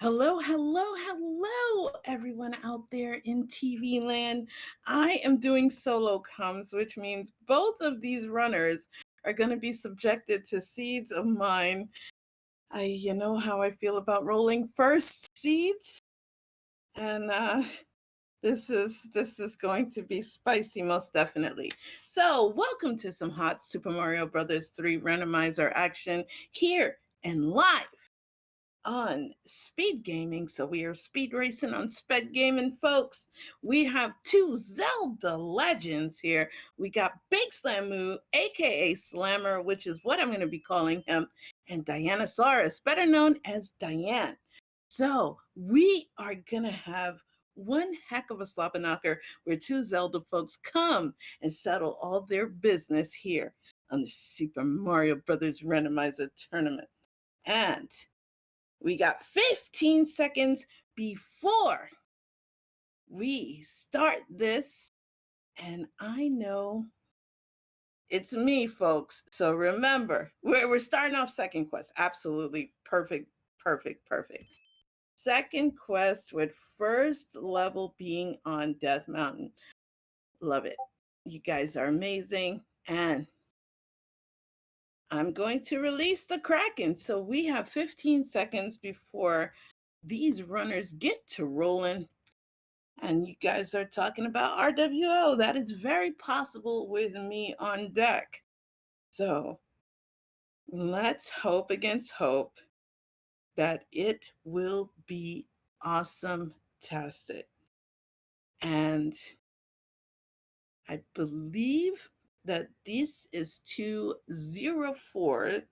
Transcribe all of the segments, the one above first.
Hello, hello, hello, everyone out there in TV land. I am doing solo comms, which means both of these runners are going to be subjected to seeds of mine. You know how I feel about rolling first seeds, and this is going to be spicy, most definitely. So, welcome to some hot Super Mario Brothers 3 randomizer action here and live on Speed Gaming. So we are speed racing on Sped Gaming, folks. We have two Zelda legends here. We got Big Slamu, aka Slammer, which is what I'm going to be calling him, and Dianasaurus, better known as Diane. So we are going to have one heck of a slobber knocker where two Zelda folks come and settle all their business here on the Super Mario Brothers Randomizer tournament. And we got 15 seconds before we start this. And I know it's me, folks. So remember, we're starting off second quest. Absolutely perfect, perfect, perfect. Second quest with first level being on Death Mountain. Love it. You guys are amazing. And I'm going to release the Kraken. So we have 15 seconds before these runners get to rolling. And you guys are talking about RWO. That is very possible with me on deck. So let's hope against hope that it will be awesome-tastic. And I believe that this is 204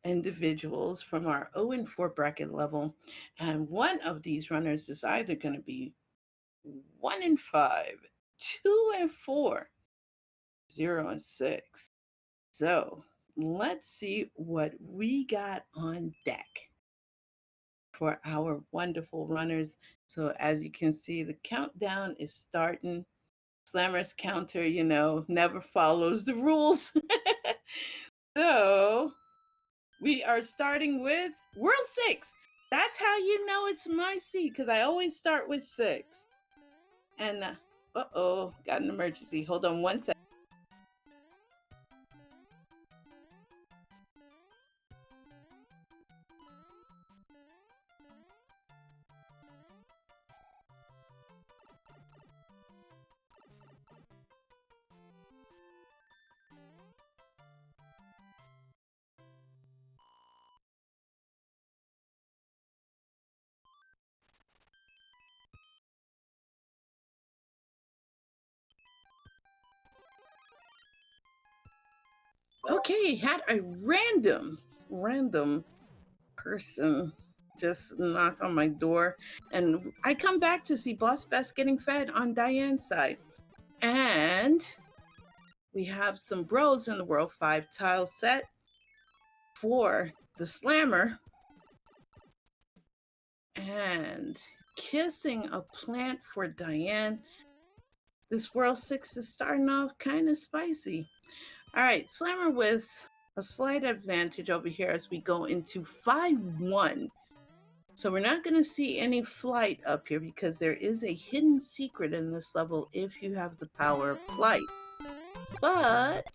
individuals from our 0 and 4 bracket level. And one of these runners is either going to be 1 and 5, 2 and 4, 0 and 6. So let's see what we got on deck for our wonderful runners. So as you can see, the countdown is starting. Slammer's counter, never follows the rules. So we are starting with World 6. That's how you know it's my seed, because I always start with 6. And, uh-oh, got an emergency. Hold on one second. Okay, had a random person just knock on my door, and I come back to see Boss Best getting fed on Diane's side. And we have some bros in the World 5 tile set for the Slammer. And kissing a plant for Diane. This World 6 is starting off kind of spicy. All right, Slammer with a slight advantage over here as we go into 5-1. So we're not going to see any flight up here because there is a hidden secret in this level if you have the power of flight. But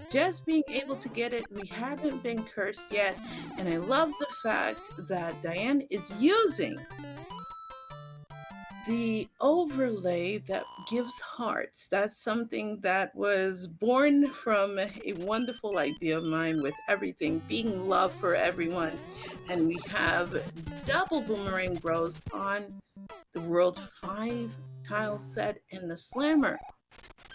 just being able to get it, we haven't been cursed yet. And I love the fact that Diane is using the overlay that gives hearts. That's something that was born from a wonderful idea of mine with everything being love for everyone. And we have double boomerang bros on the World 5 tile set, and the Slammer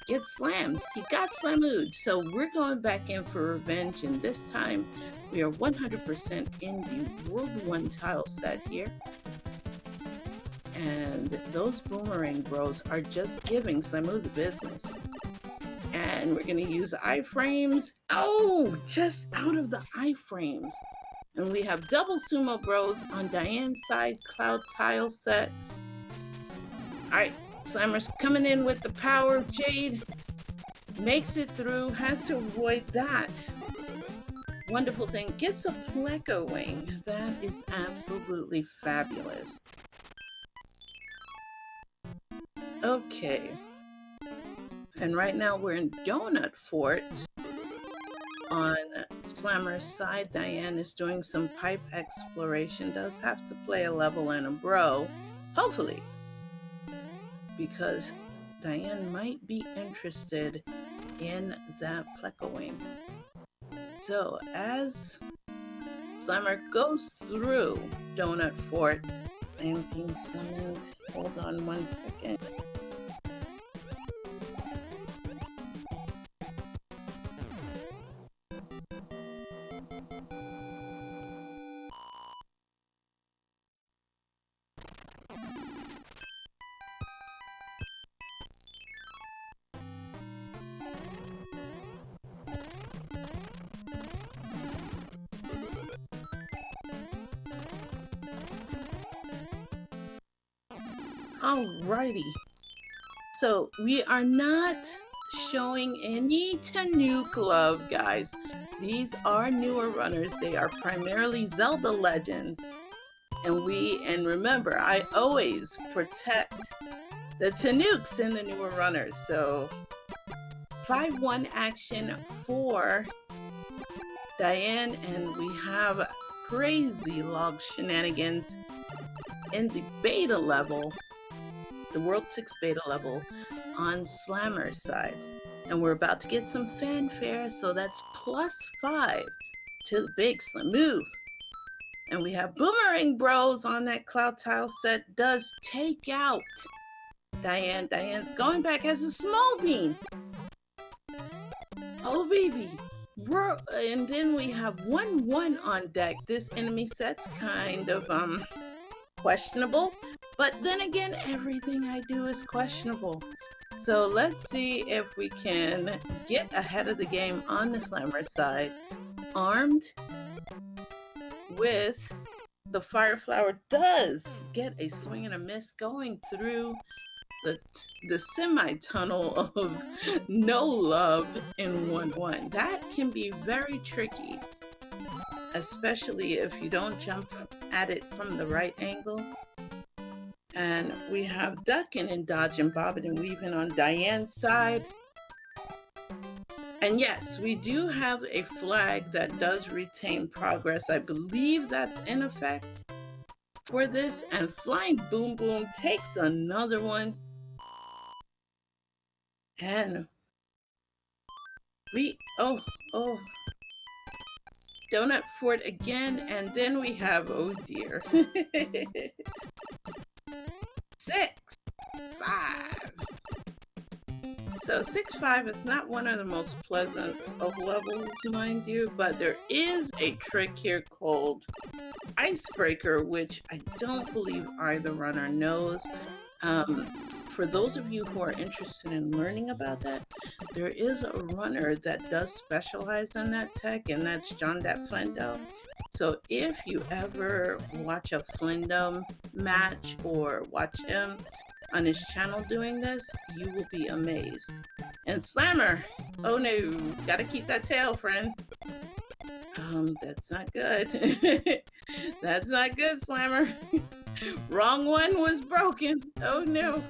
gets slammed. He got slammed. So we're going back in for revenge, and this time we are 100% in the World 1 tile set here. And those boomerang bros are just giving Slamu the business. And we're going to use iframes. Oh, just out of the iframes. And we have double sumo bros on Diane's side cloud tile set. All right, Slammer's coming in with the power of Jade. Makes it through, has to avoid that. wonderful thing. Gets a Pleco wing. That is absolutely fabulous. Okay. And right now we're in Donut Fort. On Slammer's side, Diane is doing some pipe exploration. Does have to play a level and a bro, hopefully, because Diane might be interested in that Pleco wing. So as Slammer goes through Donut Fort, I am being summoned. Hold on 1 second. Alrighty, so we are not showing any Tanuki love, guys. These are newer runners. They are primarily Zelda legends, and remember, I always protect the Tanuks in the newer runners. So 5-1 action for Diane, and we have crazy log shenanigans in the beta level, the World 6 beta level on Slammer's side. And we're about to get some fanfare, so that's +5 to the big slam move. And we have Boomerang Bros on that Cloud Tile set, does take out Diane. Diane's going back as a small bean. Oh baby. And then we have 1-1 on deck. This enemy set's kind of questionable, but then again, everything I do is questionable. So let's see if we can get ahead of the game on the Slammer side. Armed with the Fire Flower, does get a swing and a miss going through the semi-tunnel of no love in 1-1. That can be very tricky, especially if you don't jump at it from the right angle. And we have ducking and dodging, bobbing and weaving on Diane's side. And yes, we do have a flag that does retain progress. I believe that's in effect for this. And Flying Boom Boom takes another one. And Donut Fort again, and then we have, oh dear, 6-5. So 6-5 is not one of the most pleasant of levels, mind you, but there is a trick here called Icebreaker, which I don't believe either runner knows. For those of you who are interested in learning about that, there is a runner that does specialize in that tech, and that's John Dat Flendo. So if you ever watch a Flendo match or watch him on his channel doing this, you will be amazed. And Slammer, oh no, gotta keep that tail, friend. That's not good. That's not good, Slammer. Wrong one was broken. Oh no.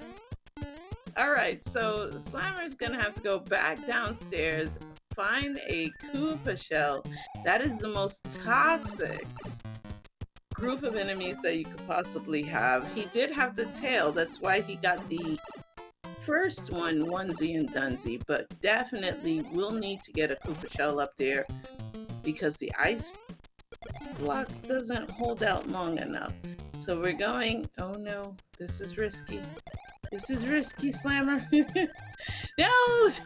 All right, so Slammer's gonna have to go back downstairs, find a Koopa shell. That is the most toxic group of enemies that you could possibly have. He did have the tail, that's why he got the first one, onesie and dunsy, but definitely will need to get a Koopa shell up there because the ice block doesn't hold out long enough. So we're going, oh no, this is risky. This is risky, Slammer. No,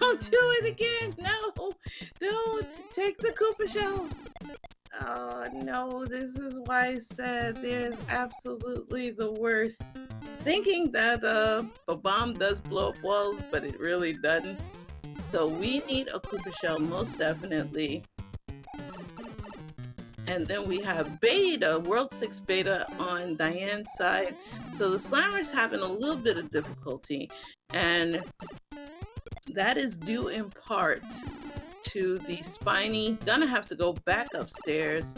don't do it again. No, don't take the Koopa shell. Oh no, this is why I said there's absolutely the worst. Thinking that a bomb does blow up walls, but it really doesn't. So we need a Koopa shell, most definitely. And then we have beta, World 6 beta on Diane's side. So the Slammer's having a little bit of difficulty. And that is due in part to the spiny. Gonna have to go back upstairs.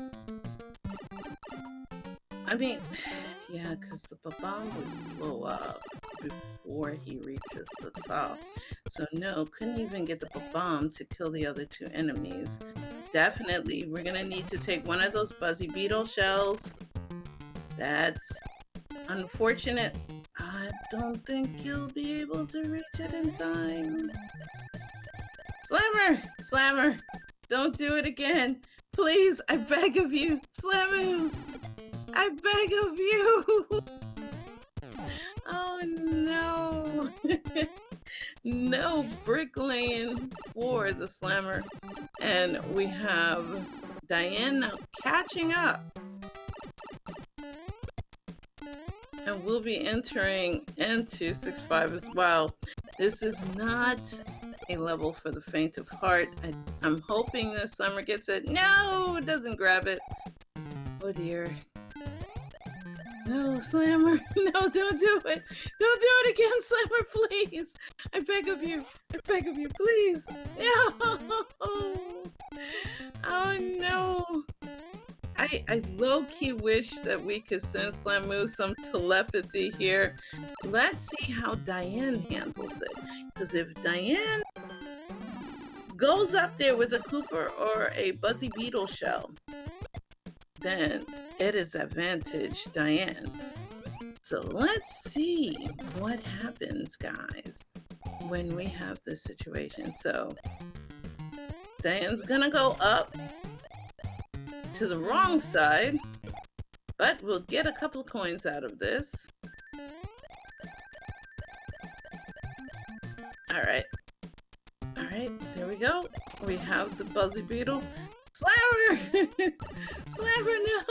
I mean, yeah, because the bomb would blow up before he reaches the top. So no, couldn't even get the bomb to kill the other two enemies. Definitely, we're gonna need to take one of those Buzzy Beetle shells. That's unfortunate. I don't think you'll be able to reach it in time. Slammer! Slammer! Don't do it again! Please, I beg of you! Slammer! I beg of you! Oh no! No bricklaying for the Slammer. And we have Diane now catching up. And we'll be entering into 6-5 as well. This is not a level for the faint of heart. I'm hoping the Slammer gets it. No, it doesn't grab it. Oh dear. No, Slammer. No, don't do it. Don't do it again, Slammer, please. I beg of you. I beg of you, please. No. Oh no. I low-key wish that we could send Slamu some telepathy here. Let's see how Diane handles it. Because if Diane goes up there with a Koopa or a Buzzy Beetle shell, then it is advantage Diane. So let's see what happens, guys, when we have this situation. So Diane's gonna go up to the wrong side, but we'll get a couple of coins out of this. All right, here we go. We have the Buzzy Beetle. Slammer! Slammer, no!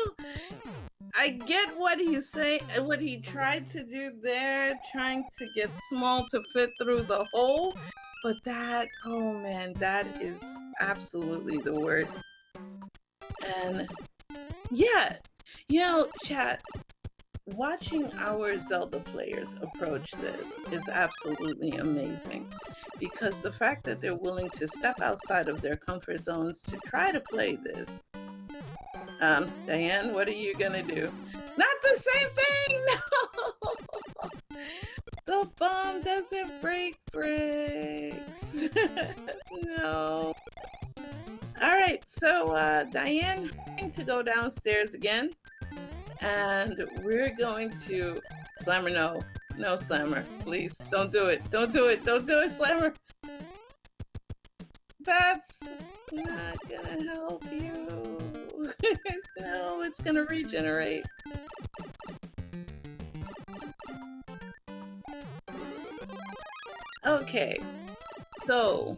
I get what he's saying, what he tried to do there, trying to get small to fit through the hole, but that, oh man, that is absolutely the worst. And yeah, you know, chat, watching our Zelda players approach this is absolutely amazing, because the fact that they're willing to step outside of their comfort zones to try to play this. Diane, what are you gonna do? Not the same thing! No! The bomb doesn't break bricks. No. Alright, so Diane going to go downstairs again. And we're going to... Slammer, no. No, Slammer. Please, don't do it. Don't do it. Don't do it, Slammer. That's not gonna help you. No, it's gonna regenerate. Okay, so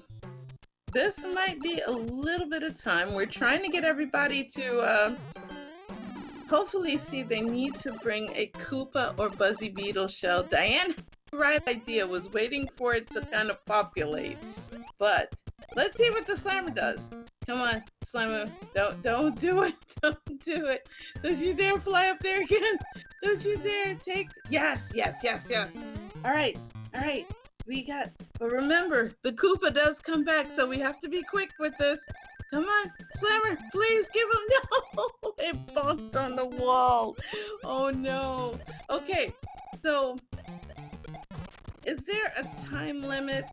this might be a little bit of time. We're trying to get everybody to hopefully see they need to bring a Koopa or Buzzy Beetle shell. Diane had the right idea, was waiting for it to kind of populate. But let's see what the Slammer does. Come on, Slammer. Don't do it. Don't do it. Don't you dare fly up there again. Don't you dare take... Yes. All right. We got... But remember, the Koopa does come back, so we have to be quick with this. Come on, Slammer, please give him... No! It bumped on the wall. Oh, no. Okay, so... Is there a time limit?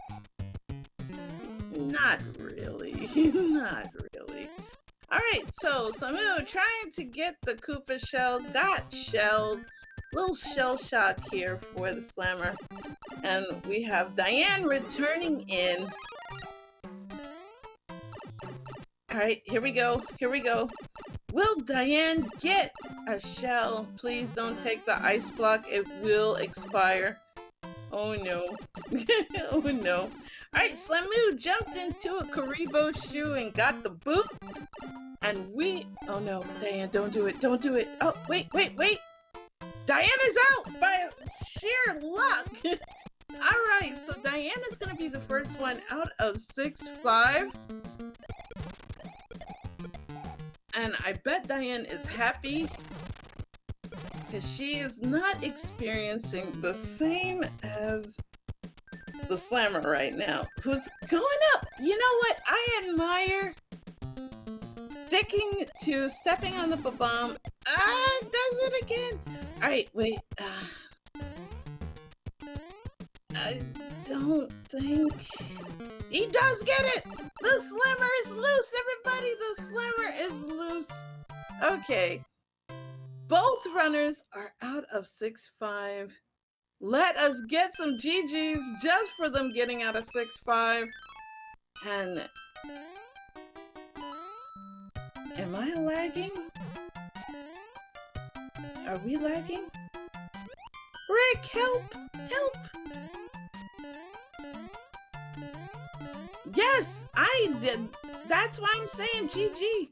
Not really. Not really. Alright, so Samu trying to get the Koopa shell, got shelled. Little shell shock here for the Slammer. And we have Diane returning in. Alright, here we go. Will Diane get a shell? Please don't take the ice block. It will expire. Oh no. Oh no. Alright, Slamu jumped into a Karibo shoe and got the boot. And we... Oh no, Diane, don't do it. Oh, wait. Diane is out by sheer luck. Alright, so Diane is going to be the first one out of 6-5. And I bet Diane is happy because she is not experiencing the same as the slammer right now, who's going up. You know what? I admire sticking to stepping on the bomb. Does it again. All right, wait. I don't think he does get it. The slammer is loose, everybody. The slammer is loose. Okay. Both runners are out of 6-5. Let us get some GGs just for them getting out of 6-5. And am I lagging? Are we lagging? Rick, help! Help! Yes, I did. That's why I'm saying GG.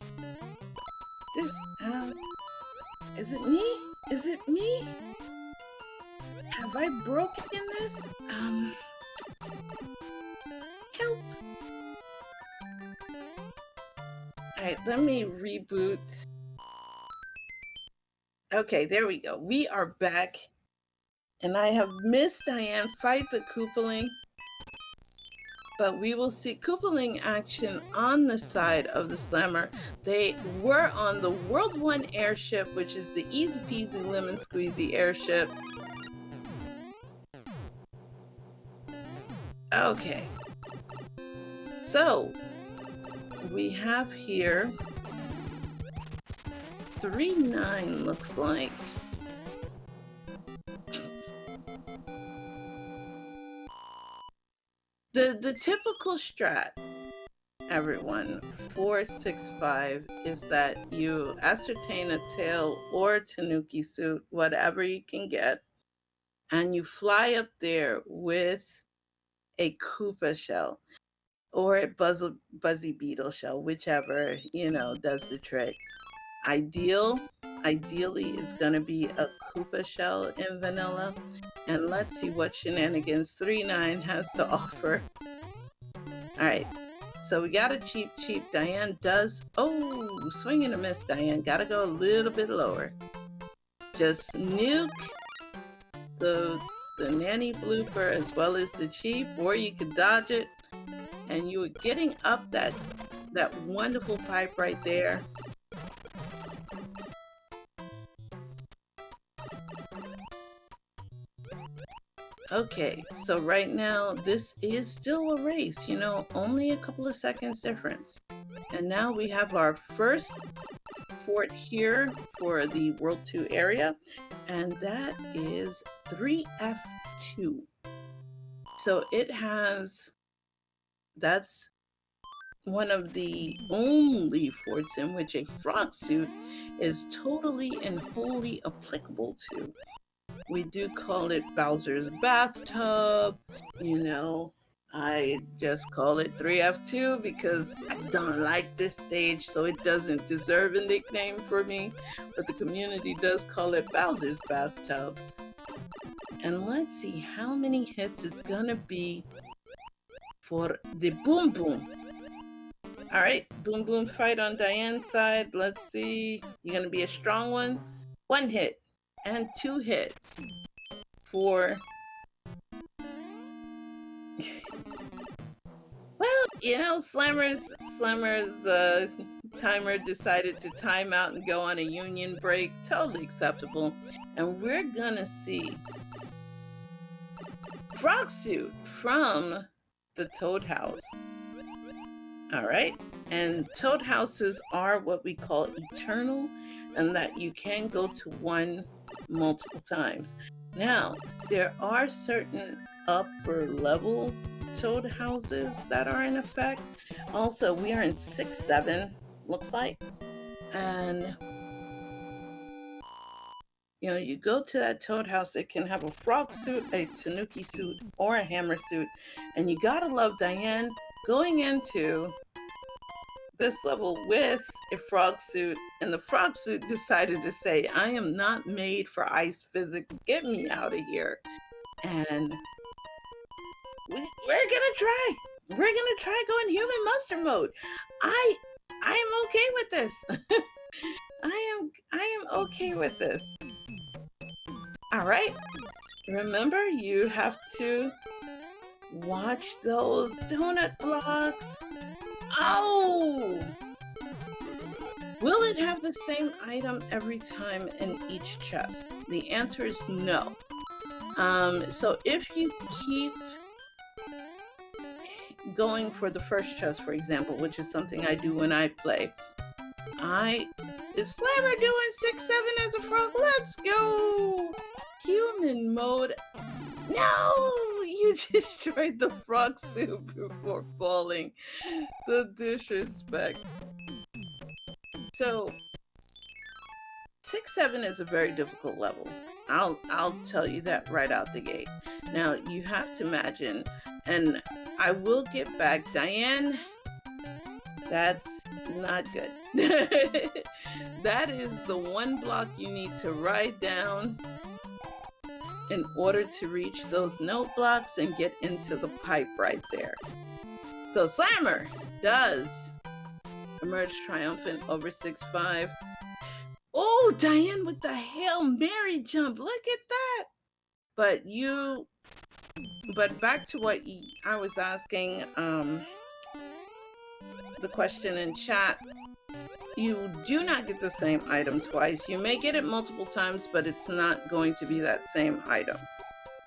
This, is it me? Is it me? Have I broken this? Help. Alright, let me reboot. Okay, there we go. We are back. And I have missed Diane fight the Koopaling. But we will see Koopaling action on the side of the slammer. They were on the World 1 airship, which is the easy peasy lemon squeezy airship. Okay. So we have here 3-9 looks like. The typical strat, everyone, 4-6-5 is that you ascertain a tail or tanuki suit, whatever you can get, and you fly up there with a Koopa shell or a Buzzy Beetle shell, whichever, does the trick. Ideally, it's going to be a Koopa shell in vanilla. And let's see what shenanigans 3-9 has to offer. All right, so we got a cheap. Diane does, swing and a miss, Diane. Gotta go a little bit lower. Just nuke the nanny blooper as well as the cheap, or you could dodge it. And you were getting up that wonderful pipe right there. Okay, so right now, this is still a race, only a couple of seconds difference. And now we have our first fort here for the World 2 area, and that is 3F2. So that's one of the only forts in which a frog suit is totally and wholly applicable to. We do call it Bowser's bathtub, I just call it 3F2 because I don't like this stage, so it doesn't deserve a nickname for me, but the community does call it Bowser's bathtub. And let's see how many hits it's gonna be for the Boom Boom. All right, Boom Boom fight on Diane's side. Let's see, you're gonna be a strong one. 1 hit. And 2 hits for well, Slammer's timer decided to time out and go on a union break. Totally acceptable. And we're gonna see Frog Suit from the Toad House. All right, and Toad Houses are what we call eternal, and that you can go to one multiple times. Now, there are certain upper level Toad Houses that are in effect. Also, we are in 6-7, looks like. And, you go to that Toad House, it can have a frog suit, a tanuki suit, or a hammer suit. And you gotta love Diane going into this level with a frog suit, and the frog suit decided to say, I am not made for ice physics, get me out of here. And we're gonna try going human muster mode. I am okay with this. I am okay with this. All right, remember, you have to Watch those donut blocks. Oh! Will it have the same item every time in each chest? The answer is no. So if you keep going for the first chest, for example, which is something I do when I play, is Slammer doing 6-7 as a frog? Let's go! Human mode. No! You destroyed the frog soup before falling. The disrespect. So 6-7 is a very difficult level. I'll tell you that right out the gate. Now you have to imagine, and I will get back, Diane, that's not good. That is the one block you need to ride down in order to reach those note blocks and get into the pipe right there. So Slammer does emerge triumphant over 6-5. Oh, Diane with the Hail Mary jump. Look at that. But back to what I was asking, the question in chat. You do not get the same item twice. You may get it multiple times, but it's not going to be that same item.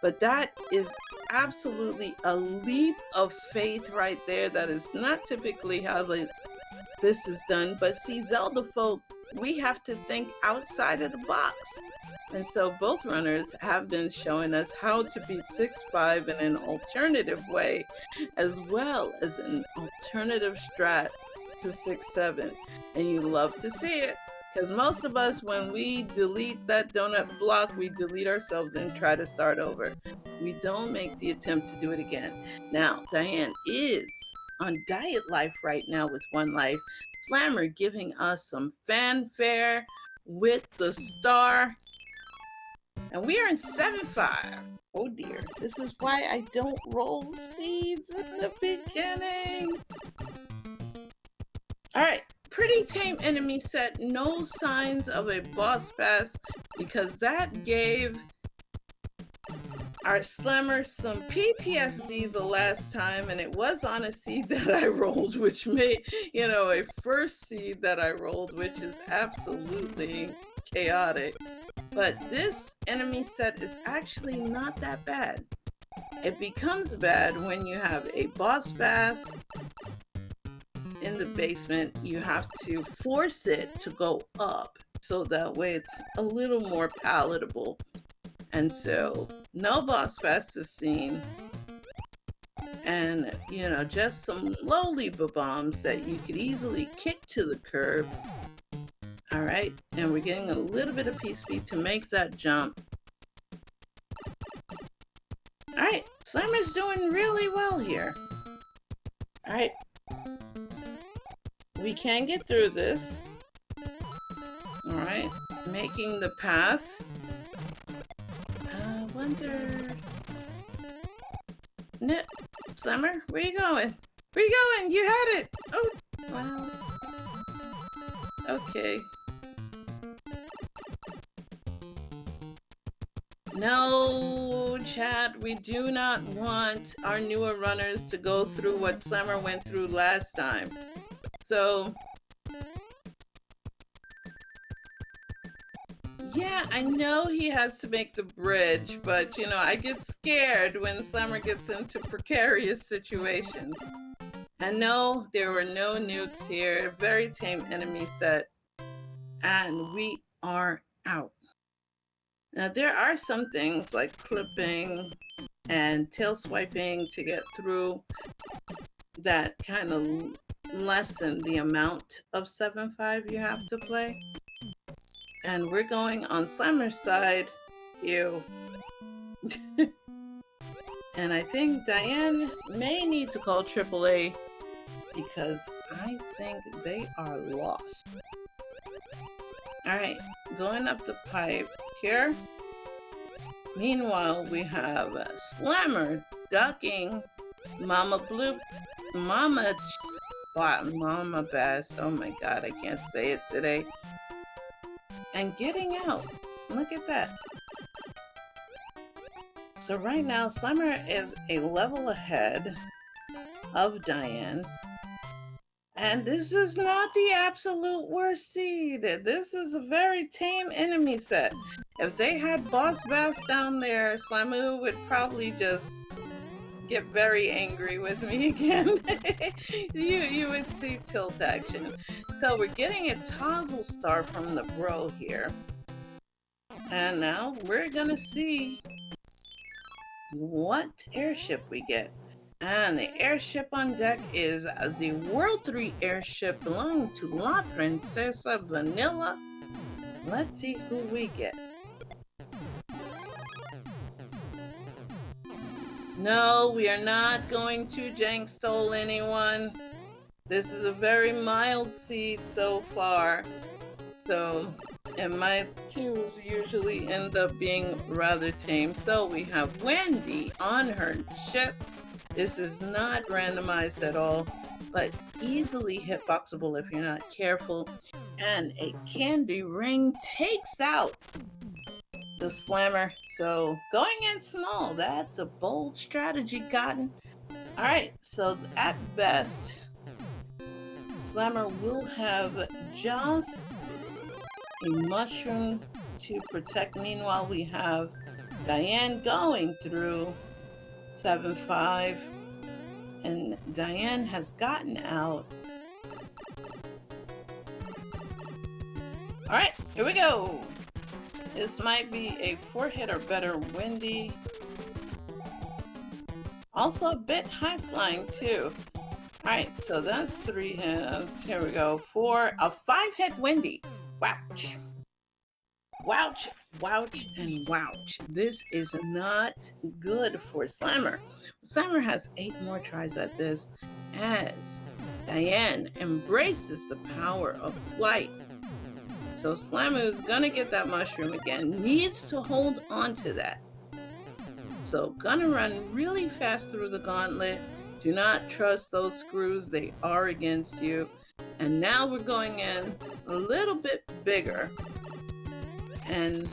But that is absolutely a leap of faith right there. That is not typically how this is done. But see, Zelda folk, we have to think outside of the box. And so both runners have been showing us how to beat 6-5 in an alternative way, as well as an alternative strat to 6-7. And you love to see it, because most of us, when we delete that donut block, we delete ourselves and try to start over. We don't make the attempt to do it again. Now, Diane is on diet life right now with 1 life. Slammer giving us some fanfare with the star. And we are in 7-5. Oh dear, this is why I don't roll seeds in the beginning. All right, pretty tame enemy set, no signs of a boss pass, because that gave our Slammer some PTSD the last time, and it was on a seed that I rolled, which made, a first seed that I rolled, which is absolutely chaotic. But this enemy set is actually not that bad. It becomes bad when you have a boss pass in the basement. You have to force it to go up, so that way it's a little more palatable. And so no boss pass is seen, and just some lowly bombs that you could easily kick to the curb. All right, and we're getting a little bit of PSpeed to make that jump. All right, Slammer's doing really well here. All right, we can get through this. All right, making the path. I wonder. No, Slammer, where you going? Where you going? You had it. Oh, wow. Okay. No, chat, we do not want our newer runners to go through what Slammer went through last time. So, yeah, I know he has to make the bridge, but I get scared when Slammer gets into precarious situations. And no, there were no nukes here. Very tame enemy set. And we are out. Now, there are some things like clipping and tail swiping to get through that kind of lessen the amount of 7-5 you have to play. And we're going on Slammer's side. Ew. And I think Diane may need to call AAA, because I think they are lost. All right, going up the pipe here. Meanwhile, we have Slammer ducking Mama Bass. Oh my God, I can't say it today. And getting out. Look at that. So right now, Slammer is a level ahead of Diane. And this is not the absolute worst seed. This is a very tame enemy set. If they had Boss Bass down there, Slamu would probably just get very angry with me again. you would see tilt action. So we're getting a Tozzle Star from the bro here. And now we're gonna see what airship we get. And the airship on deck is the World 3 airship belonging to La Princesa Vanilla. Let's see who we get. No, we are not going to jank stole anyone. This is a very mild seed so far. So, and my twos usually end up being rather tame. So we have Wendy on her ship. This is not randomized at all, but easily hitboxable if you're not careful. And a candy ring takes out the Slammer. So going in small, that's a bold strategy, Cotton. All right, so at best, Slammer will have just a mushroom to protect. Meanwhile, we have Diane going through 7-5, and Diane has gotten out. All right, here we go. This might be a 4-hit or better Wendy. Also a bit high flying too. All right, so that's 3 hits. Here we go. A 5-hit Wendy. Wouch. Wouch, wouch, and wouch. This is not good for Slammer. Slammer has 8 more tries at this as Diane embraces the power of flight. So Slammer is gonna get that mushroom again. Needs to hold on to that. So gonna run really fast through the gauntlet. Do not trust those screws. They are against you. And now we're going in a little bit bigger. And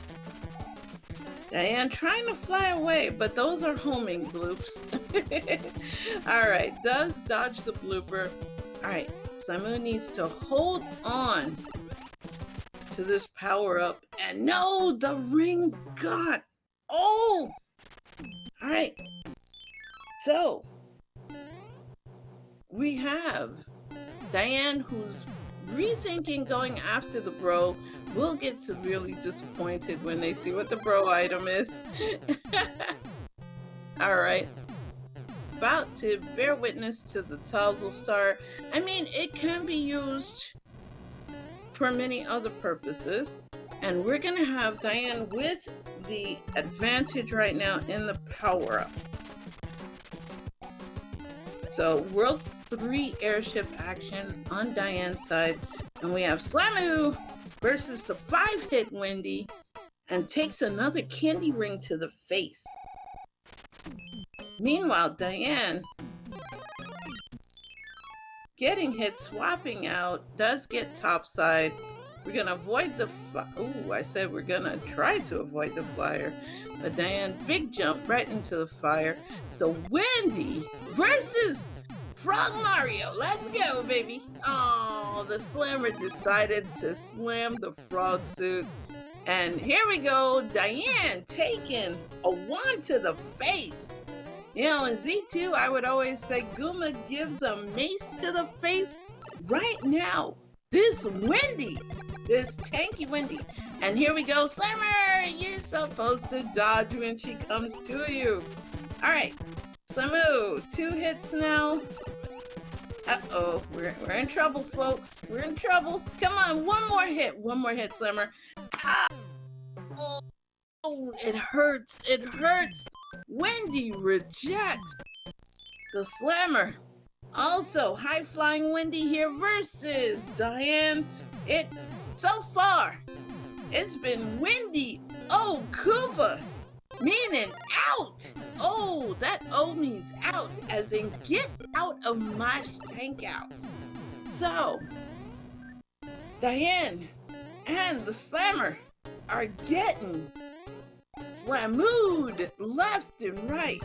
Diane trying to fly away, but those are homing bloops. All right, does dodge the blooper. All right, Samu needs to hold on to this power up. And no, the ring got. Oh! All right, so we have Diane who's rethinking going after the bro. Will get severely disappointed when they see what the bro item is. All right. About to bear witness to the Tozzle Star. I mean, it can be used for many other purposes. And we're going to have Diane with the advantage right now in the power-up. So, World 3 airship action on Diane's side. And we have Slamu versus the 5-hit Wendy, and takes another candy ring to the face. Meanwhile, Diane, getting hit, swapping out, does get topside. We're gonna avoid the I said we're gonna try to avoid the flyer, but Diane, big jump right into the fire. So Wendy versus Frog Mario, let's go, baby. Oh, the Slammer decided to slam the frog suit. And here we go, Diane taking a wand to the face. You know, in Z2, I would always say Guma gives a mace to the face. Right now, this Wendy, this tanky Wendy. And here we go, Slammer, you're supposed to dodge when she comes to you. All right, Samu, 2 hits now. Uh-oh, we're in trouble, folks. We're in trouble. Come on, one more hit, Slammer. Ah! Oh, it hurts, it hurts. Wendy rejects the Slammer. Also, high-flying Wendy here versus Diane. So far, it's been Wendy. Oh, Koopa. Meaning out. Oh, that O means out, as in get out of my tank house. So, Diane and the Slammer are getting Slamood left and right.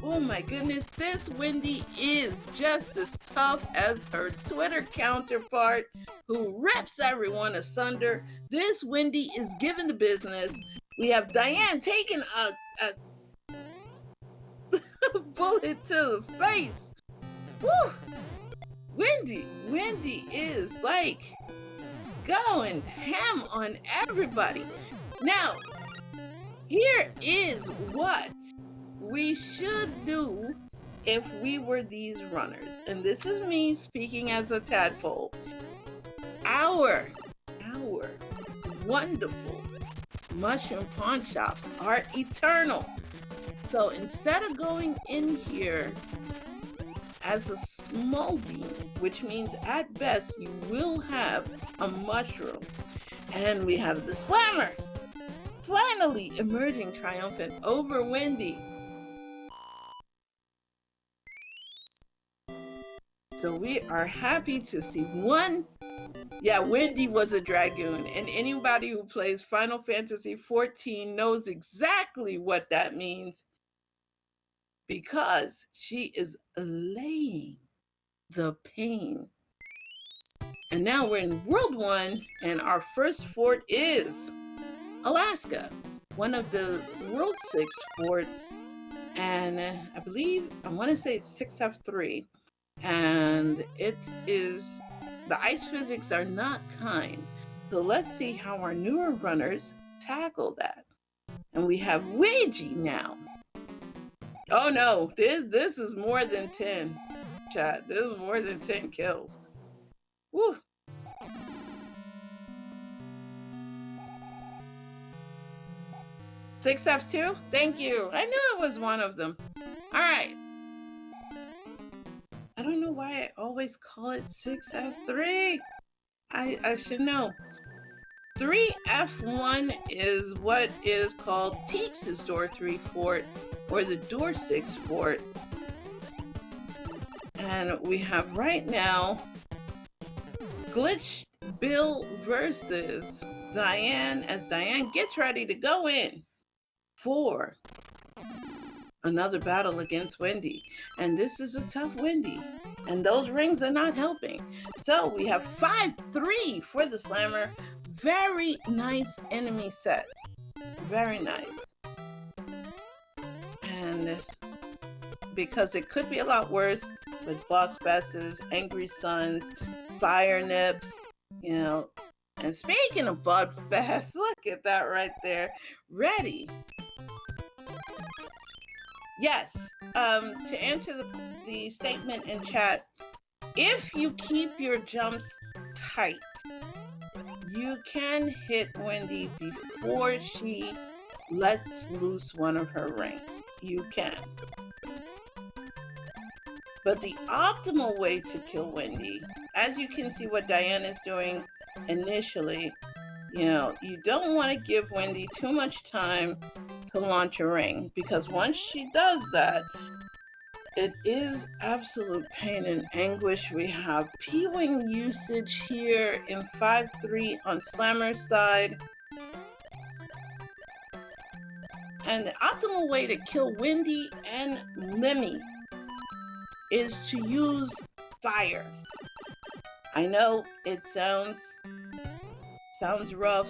Oh my goodness, this Wendy is just as tough as her Twitter counterpart who rips everyone asunder. This Wendy is given the business. We have Diane taking a bullet to the face. Woo! Wendy is like going ham on everybody. Now, here is what we should do if we were these runners. And this is me speaking as a tadpole. Our wonderful mushroom pawn shops are eternal. So instead of going in here as a small bean, which means at best you will have a mushroom, and we have the slammer finally emerging triumphant over Wendy. So we are happy to see one. Yeah, Wendy was a dragoon, and anybody who plays Final Fantasy XIV knows exactly what that means, because she is laying the pain. And now we're in World 1, and our first fort is Alaska, one of the World 6 forts, and I believe, I want to say it's 6F3, and it is, the ice physics are not kind. So let's see how our newer runners tackle that. And we have Ouija now. Oh no, this is more than 10, chat. This is more than 10 kills. Woo! Six F2? Thank you. I knew it was one of them. All right. I don't know why I always call it 6F3. I should know. 3F1 is what is called Teaks' Door 3 fort, or the Door 6 fort. And we have right now Glitch Bill versus Diane, as Diane gets ready to go in for another battle against Wendy. And this is a tough Wendy, and those rings are not helping. So we have 5-3 for the slammer. Very nice enemy set. Very nice. And because it could be a lot worse with Boss Besses, Angry Sons, Fire Nips, you know. And speaking of Bud Fest, look at that right there. Ready. Yes, to answer the statement in chat, if you keep your jumps tight, you can hit Wendy before she lets loose one of her rings. You can. But the optimal way to kill Wendy, as you can see what Diane is doing initially, you know, you don't want to give Wendy too much time to launch a ring, because once she does that, it is absolute pain and anguish. We have P-Wing usage here in 5-3 on Slammer's side. And the optimal way to kill Wendy and Lemmy is to use fire. I know it sounds rough,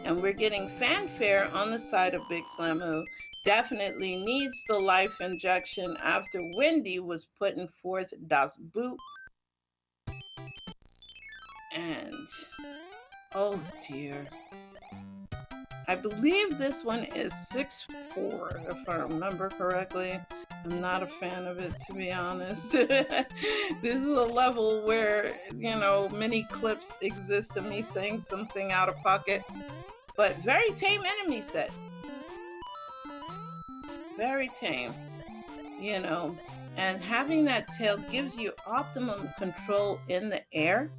and we're getting fanfare on the side of Big Slam, who definitely needs the life injection after Wendy was putting forth Das Boot. And oh dear, I believe this one is 6-4 if I remember correctly. I'm not a fan of it, to be honest. This is a level where, you know, many clips exist of me saying something out of pocket, but very tame enemy set. Very tame, you know, and having that tail gives you optimum control in the air.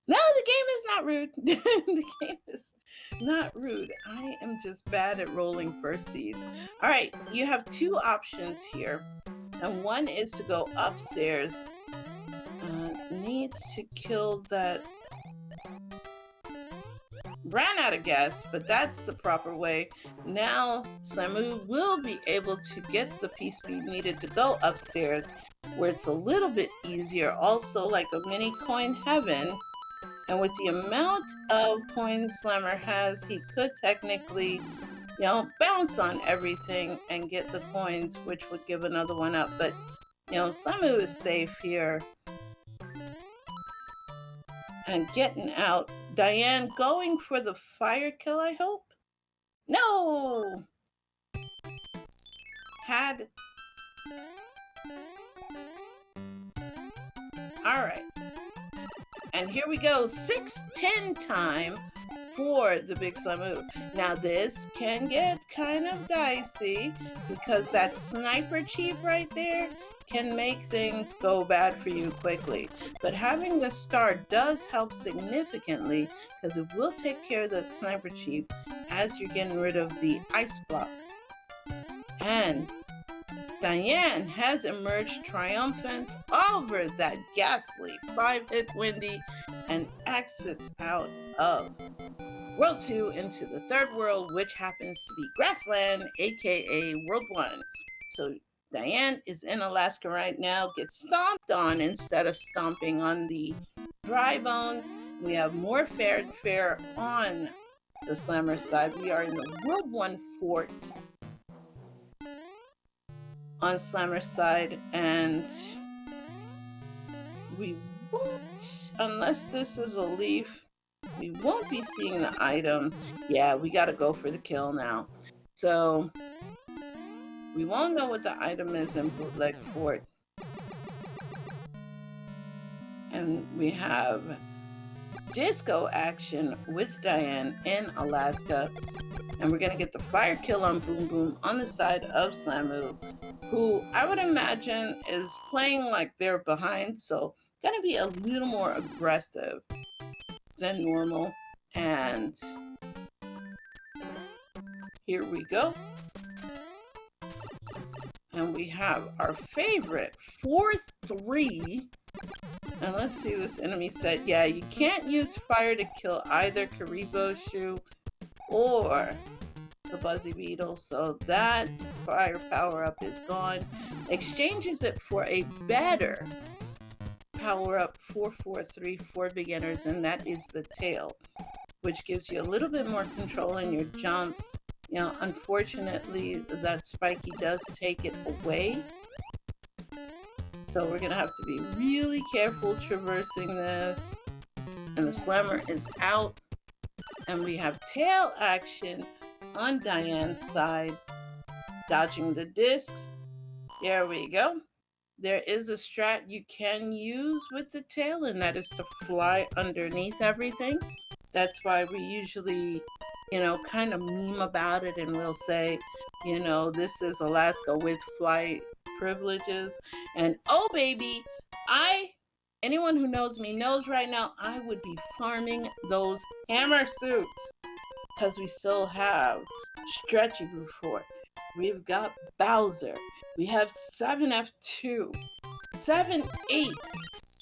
No, the game is not rude. The game is not rude. I am just bad at rolling first seeds. All right, you have two options here. And one is to go upstairs. Needs to kill that ran out of gas, but that's the proper way. Now Samu will be able to get the P-Speed needed to go upstairs, where it's a little bit easier, also like a mini coin heaven. And with the amount of coins Slammer has, he could technically, bounce on everything and get the coins, which would give another one up. But, Samu is safe here. And getting out. Diane going for the fire kill, I hope? No! Had. Alright. And here we go. 6-10 time for the Big Samu. Now this can get kind of dicey because that sniper cheap right there can make things go bad for you quickly. But having the star does help significantly because it will take care of the sniper cheap as you're getting rid of the ice block. And Diane has emerged triumphant over that ghastly 5-hit Windy and exits out of World 2 into the third world, which happens to be Grassland, aka World 1. So Diane is in Alaska right now, gets stomped on instead of stomping on the dry bones. We have more fare on the Slammer side. We are in the World 1 fort on Slammer side, and we won't, unless this is a leaf, we won't be seeing the item. Yeah, we got to go for the kill now. So we won't know what the item is in Bootleg Fort. And we have disco action with Diane in Alaska. And we're going to get the fire kill on Boom Boom on the side of Slamu, who I would imagine is playing like they're behind. So going to be a little more aggressive than normal. And here we go. And we have our favorite 4-3. And let's see, this enemy said, yeah, you can't use fire to kill either Karibo Shoe or the Buzzy Beetle. So that fire power-up is gone. Exchanges it for a better power-up 4-4-3 for beginners, and that is the tail, which gives you a little bit more control in your jumps. Unfortunately, that spiky does take it away. So we're going to have to be really careful traversing this. And the Slammer is out. And we have tail action on Diane's side. Dodging the discs. There we go. There is a strat you can use with the tail, and that is to fly underneath everything. That's why we usually, kind of meme about it, and we'll say, this is Alaska with flight privileges. And oh baby, anyone who knows me knows right now I would be farming those hammer suits because we still have Stretchy Fort. We've got Bowser. We have 7F2, 7-8.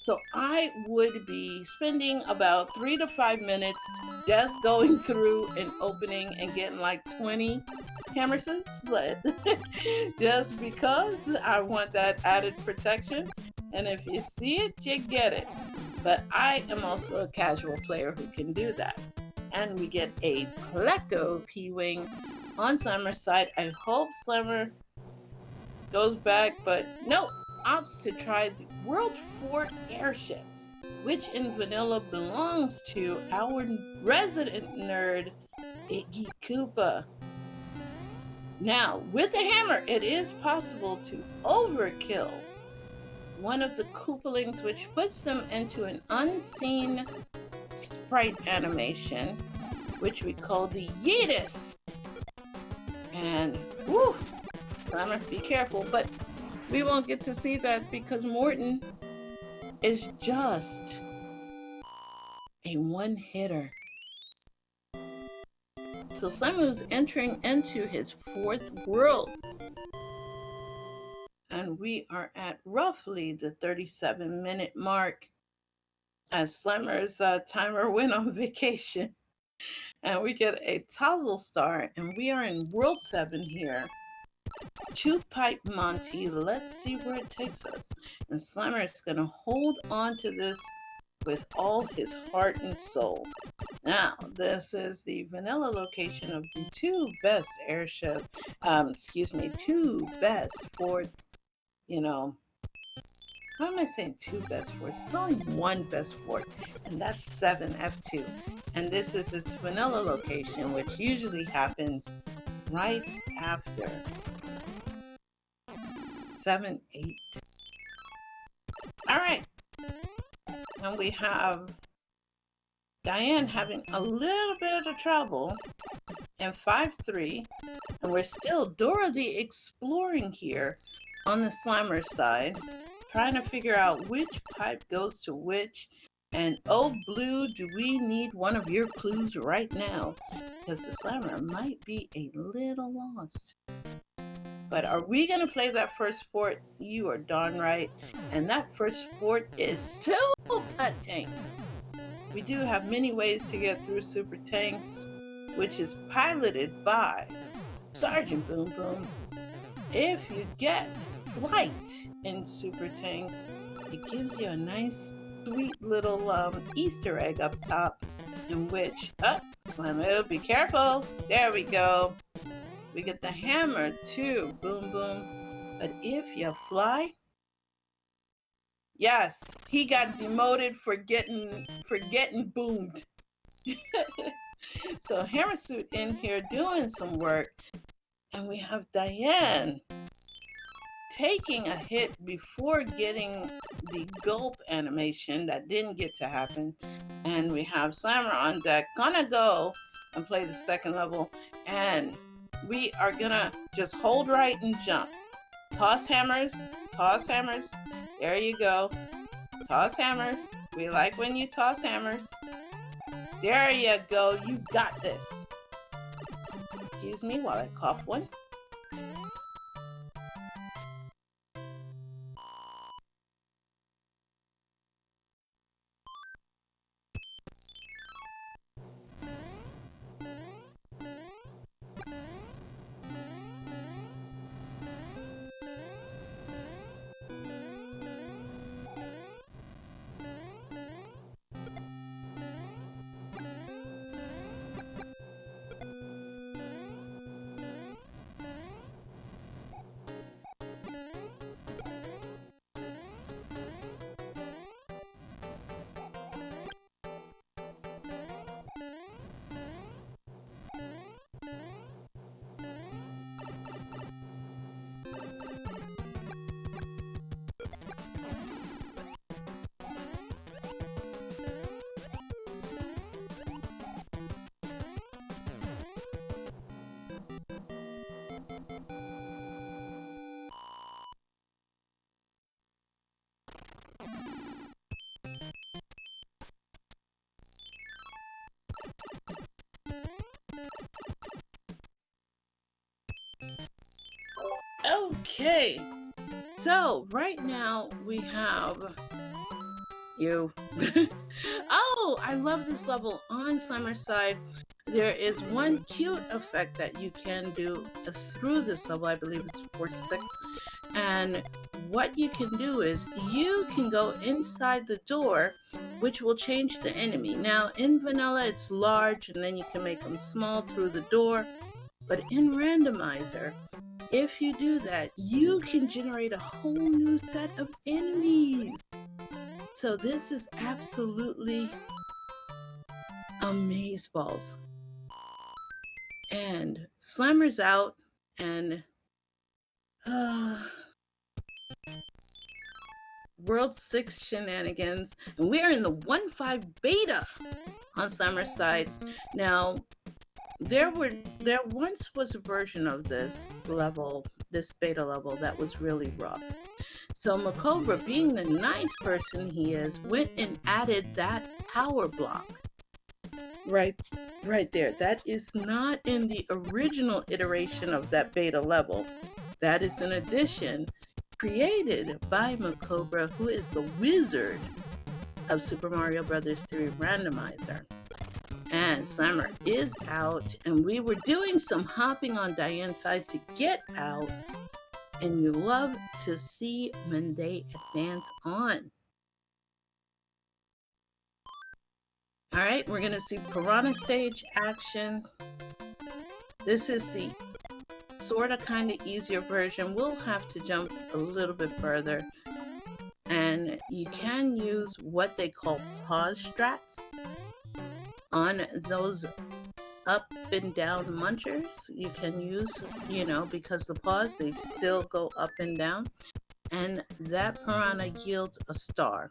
So I would be spending about 3 to 5 minutes just going through and opening and getting like 20 hammer suits just because I want that added protection. And if you see it, you get it. But I am also a casual player who can do that. And we get a Pleco P-Wing on Slammer's side. I hope Slammer goes back, but no, opts to try the World 4 airship, which in vanilla belongs to our resident nerd, Iggy Koopa. Now, with the hammer, it is possible to overkill one of the Koopalings, which puts them into an unseen sprite animation, which we call the Yeetus. And, woo, Slammer, be careful, but we won't get to see that because Morton is just a one-hitter. So Slammer is entering into his fourth world. And we are at roughly the 37-minute mark as Slammer's timer went on vacation. And we get a Tozzle Star, and we are in World 7 here. Two Pipe Monty, let's see where it takes us. And Slimer is going to hold on to this with all his heart and soul. Now, this is the vanilla location of the two best two best forts, you know. How am I saying two best forts? There's only one best fort, and that's 7F2. And this is its vanilla location, which usually happens right after 7, 8. All right. And we have Diane having a little bit of trouble in 5-3. And we're still Dora the Exploring here on the Slimer side, trying to figure out which pipe goes to which. And oh, Blue, do we need one of your clues right now? Because the Slimer might be a little lost. But are we going to play that first fort? You are darn right. And that first fort is Super Tanks. We do have many ways to get through Super Tanks, which is piloted by Sergeant Boom Boom. If you get flight in Super Tanks, it gives you a nice, sweet little Easter egg up top, in which, Slimer, be careful. There we go. We get the hammer too, Boom Boom. But if you fly, yes, he got demoted for getting boomed. So Hammer Suit in here doing some work, and we have Diane taking a hit before getting the gulp animation that didn't get to happen, and we have Slimer on deck, gonna go and play the second level, and we are gonna just hold right and jump. Toss hammers, toss hammers. There you go. Toss hammers. We like when you toss hammers. There you go. You got this. Excuse me while I cough one. Okay, so right now we have you. Oh, I love this level on Slimer's side. There is one cute effect that you can do through this level. I believe it's Force 6. And what you can do is you can go inside the door, which will change the enemy. Now, in vanilla, it's large, and then you can make them small through the door. But in Randomizer, if you do that, you can generate a whole new set of enemies. So this is absolutely amazeballs. And Slimer's out, and World 6 shenanigans, and we are in the 1.5 beta on Slimer's side. Now, there once was a version of this beta level that was really rough. So Macobra, being the nice person he is, went and added that power block. Right there. That is not in the original iteration of that beta level. That is an addition created by Macobra, who is the wizard of Super Mario Bros. 3 Randomizer. And And Slammer is out, and we were doing some hopping on Diane's side to get out, and you love to see when they advance on. All right, we're gonna see Piranha Stage action. This is the sort of kind of easier version. We'll have to jump a little bit further. And you can use what they call pause strats on those up and down munchers. You can use, because the pause, they still go up and down. And that piranha yields a star.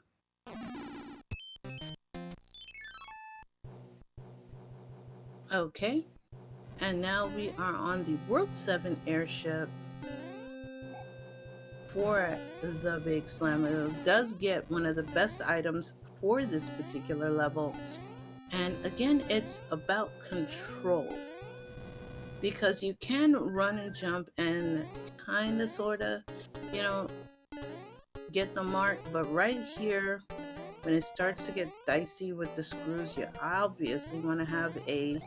Okay. And now we are on the World 7 airship. For the Big Slammer, does get one of the best items for this particular level. And again, it's about control. Because you can run and jump and kind of, sort of, get the mark. But right here, when it starts to get dicey with the screws, you obviously want to have a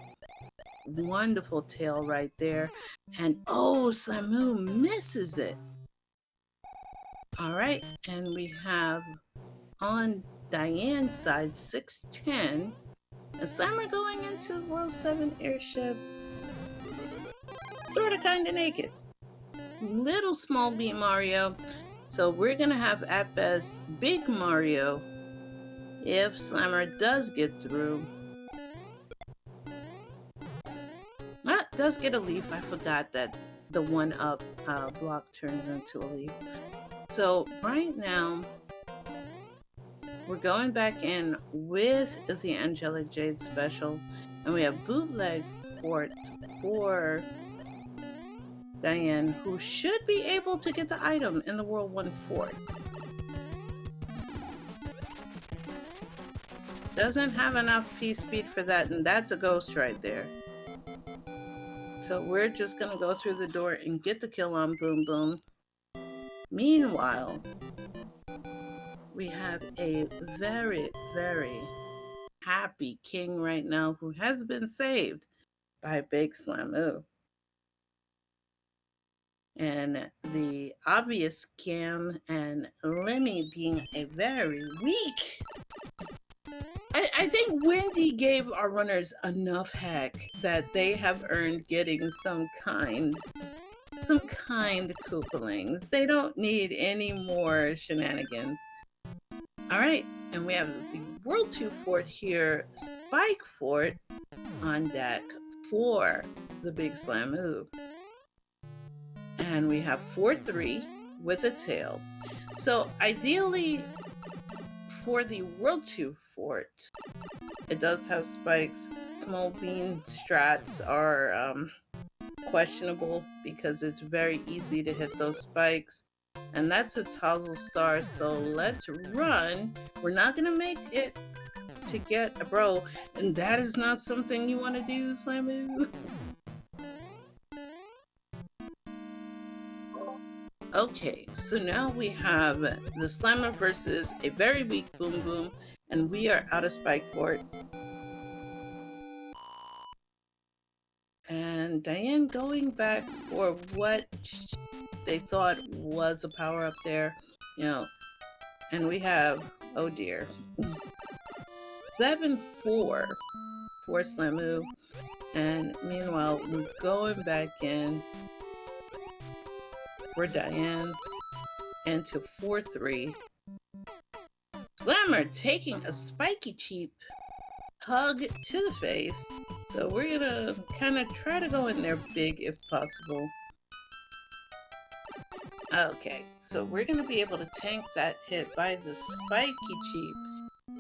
wonderful tail right there. And oh, Slamoo misses it. All right, and we have on Diane's side 610, and Slammer going into World 7 airship, sort of kind of naked. Little small B Mario, so we're gonna have at best Big Mario if Slammer does get through. Does get a leaf. I forgot that the one up block turns into a leaf. So right now, we're going back in with the Angelic Jade special, and we have bootleg port for Diane, who should be able to get the item in the World 1 fort. Doesn't have enough P-speed for that, and that's a ghost right there. So we're just gonna go through the door and get the kill on Boom Boom. Meanwhile, we have a very, very happy king right now who has been saved by Big Slamoo. And the obvious scam and Lemmy being a very weak. I think Wendy gave our runners enough heck that they have earned getting some kind Koopalings. They don't need any more shenanigans. All right, and we have the World 2 fort here, Spike Fort on deck for the Big Slamoo. And we have 4-3 with a tail. So ideally, for the World 2 fort, it does have spikes. Small bean strats are questionable because it's very easy to hit those spikes. And that's a Tozzle Star, so let's run. We're not gonna make it to get a bro, and that is not something you want to do, Slamoo. Okay, so now we have the Slammer versus a very weak Boom Boom, and we are out of Spike Fort. And Diane going back for what they thought was a power up there, and we have, oh dear, 7-4 for Slamoo. And meanwhile, we're going back in for Diane into 4-3. Slammer taking a spiky cheap hug to the face. So we're gonna kind of try to go in there big if possible. Okay, so we're gonna be able to tank that hit by the spiky cheap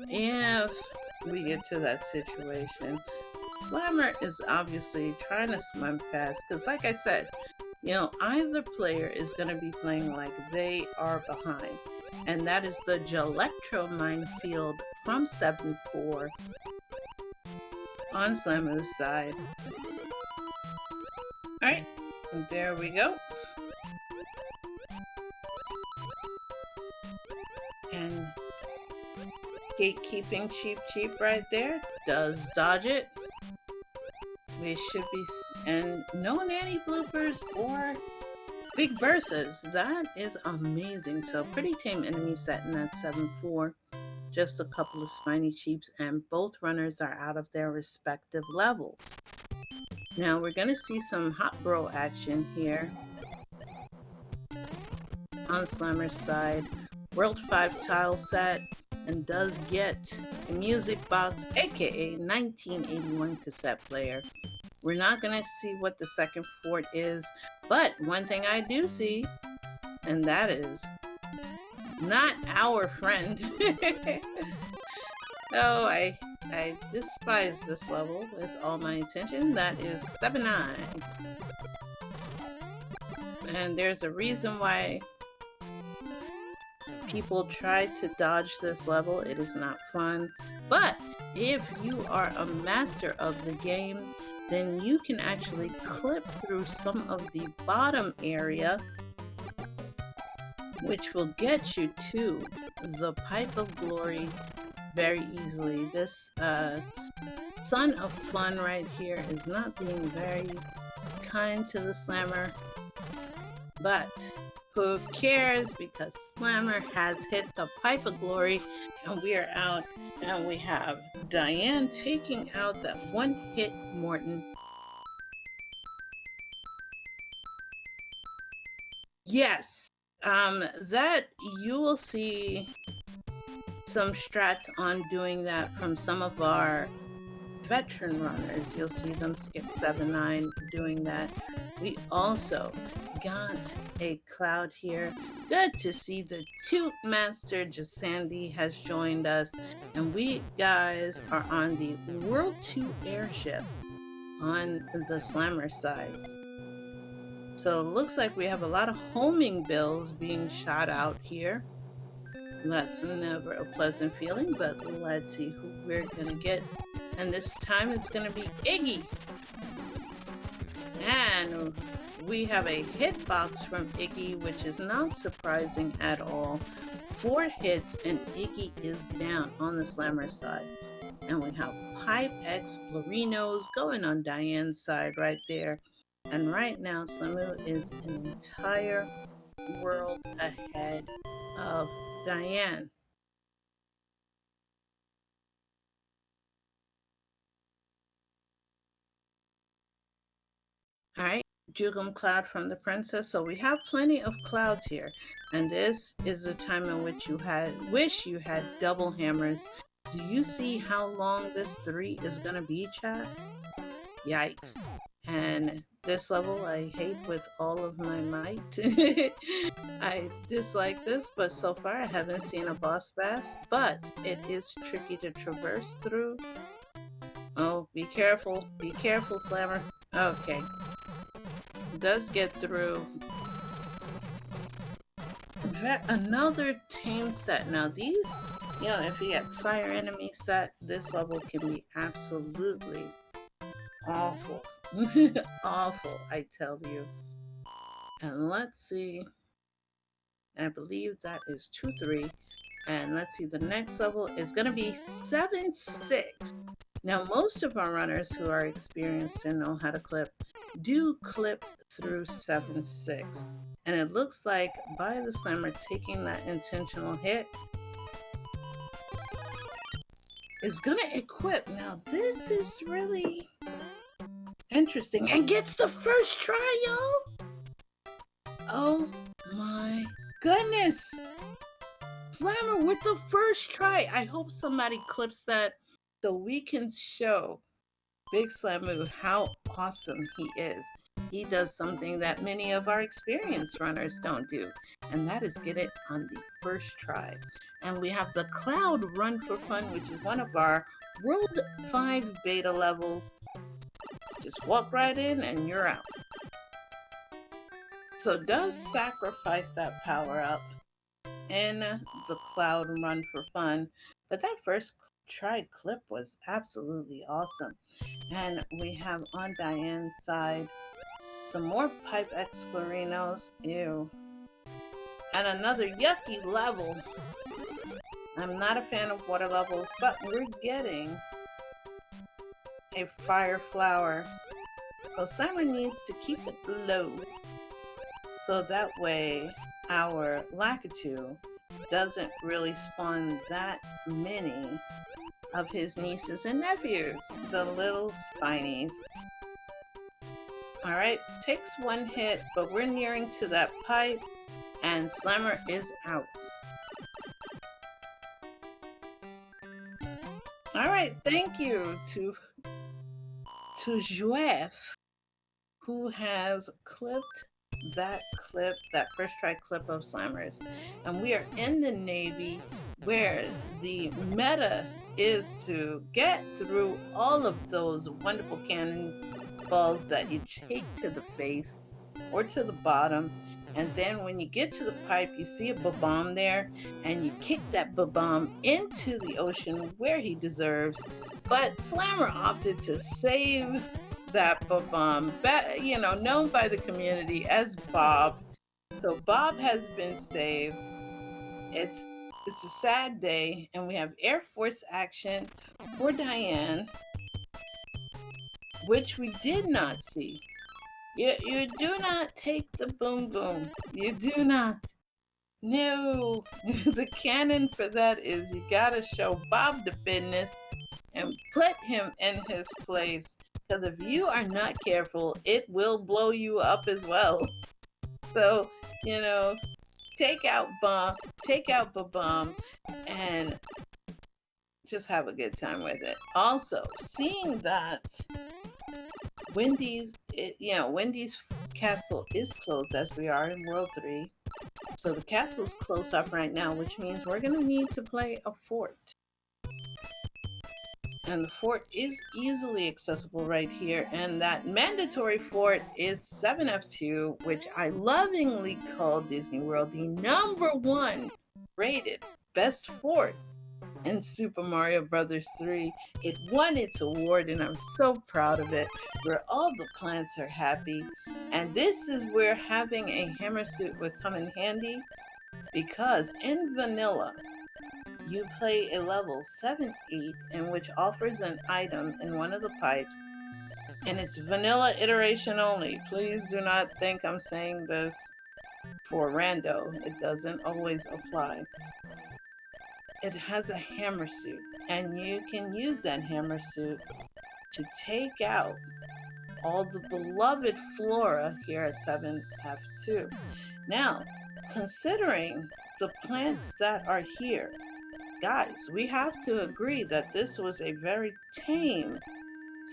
if we get to that situation. Slammer is obviously trying to swim fast because, like I said, either player is going to be playing like they are behind. And that is the Jalectro minefield from 7-4 on Slamoo's side. Alright, and there we go. And gatekeeping cheap right there. Does dodge it. we should be, and no nanny bloopers or big berthas. That is amazing. So pretty tame enemy set in that 7-4. Just a couple of spiny cheeps, and both runners are out of their respective levels. Now we're going to see some hot bro action here on Slammer's side. World 5 tile set, and does get a music box, aka 1981 cassette player. We're not going to see what the second fort is, but one thing I do see, and that is not our friend. Oh, I despise this level with all my attention. That is 7-9. And there's a reason why people try to dodge this level. It is not fun. But if you are a master of the game, then you can actually clip through some of the bottom area, which will get you to the Pipe of Glory very easily. This Son of Fun right here is not being very kind to the Slammer, but who cares, because Slammer has hit the Pipe of Glory and we are out, and we have Diane taking out that one-hit Morton. Yes, that you will see some strats on doing that from some of our veteran runners. You'll see them skip 7-9 doing that. We also got a cloud here. Good to see the Toot Master Jasandi has joined us, and we guys are on the World 2 airship on the Slammer side. So it looks like we have a lot of homing bills being shot out here. That's never a pleasant feeling, but let's see who we're gonna get. And this time it's gonna be Iggy. And we have a hitbox from Iggy, which is not surprising at all. 4 hits and Iggy is down on the Slammer side. And we have Pipe Explorinos going on Diane's side right there. And right now, Slamu is an entire world ahead of Diane. All right, Jugum Cloud from the Princess. So we have plenty of clouds here, and this is the time in which you wish you had double hammers. Do you see how long this 3 is gonna be, chat? Yikes. And this level I hate with all of my might. I dislike this, but so far I haven't seen a boss bass, but it is tricky to traverse through. Oh, be careful, Slammer. Okay. Does get through. In fact, another tame set. Now these, if you get fire enemy set, this level can be absolutely awful. Awful, I tell you. And let's see. I believe that is 2-3. And let's see, the next level is going to be 7-6. Now, most of our runners who are experienced and know how to clip do clip through 7-6. And it looks like by the Slammer taking that intentional hit is going to equip. Now, this is really interesting, and gets the first try, yo! Oh my goodness! Slammer with the first try. I hope somebody clips that so we can show Big Slamu how awesome he is. He does something that many of our experienced runners don't do, and that is get it on the first try. And we have the Cloud Run for Fun, which is one of our World 5 beta levels. Just walk right in and you're out. So does sacrifice that power up in the Cloud Run for Fun, but that first try clip was absolutely awesome. And we have on Diane's side some more Pipe Explorinos. Ew. And another yucky level. I'm not a fan of water levels, but we're getting a fire flower. So Summer needs to keep it low. So that way our Lakitu doesn't really spawn that many of his nieces and nephews, the little Spinies. Alright, takes one hit, but we're nearing to that pipe, and Slammer is out. Alright, thank you to Joef, who has clipped that first try clip of Slammers. And we are in the Navy, where the meta is to get through all of those wonderful cannonballs that you take to the face or to the bottom. And then when you get to the pipe, you see a bomb there, and you kick that bomb into the ocean where he deserves. But Slammer opted to save that bomb, known by the community as Bob. So Bob has been saved. It's a sad day, and we have Air Force action for Diane, which we did not see. You do not take the boom boom. You do not. No. The canon for that is you gotta show Bob the business and put him in his place. Because if you are not careful, it will blow you up as well. So, take out the bomb, and just have a good time with it. Also, seeing that Wendy's castle is closed, as we are in World 3. So the castle's closed up right now, which means we're going to need to play a fort. And the fort is easily accessible right here. And that mandatory fort is 7F2, which I lovingly call Disney World the #1 rated best fort in Super Mario Bros. 3. It won its award, and I'm so proud of it, where all the plants are happy. And this is where having a hammer suit would come in handy, because in vanilla, you play a level 7-8, in which offers an item in one of the pipes, and it's vanilla iteration only. Please do not think I'm saying this for rando. It doesn't always apply. It has a hammer suit, and you can use that hammer suit to take out all the beloved flora here at 7F2. Now, considering the plants that are here, guys, we have to agree that this was a very tame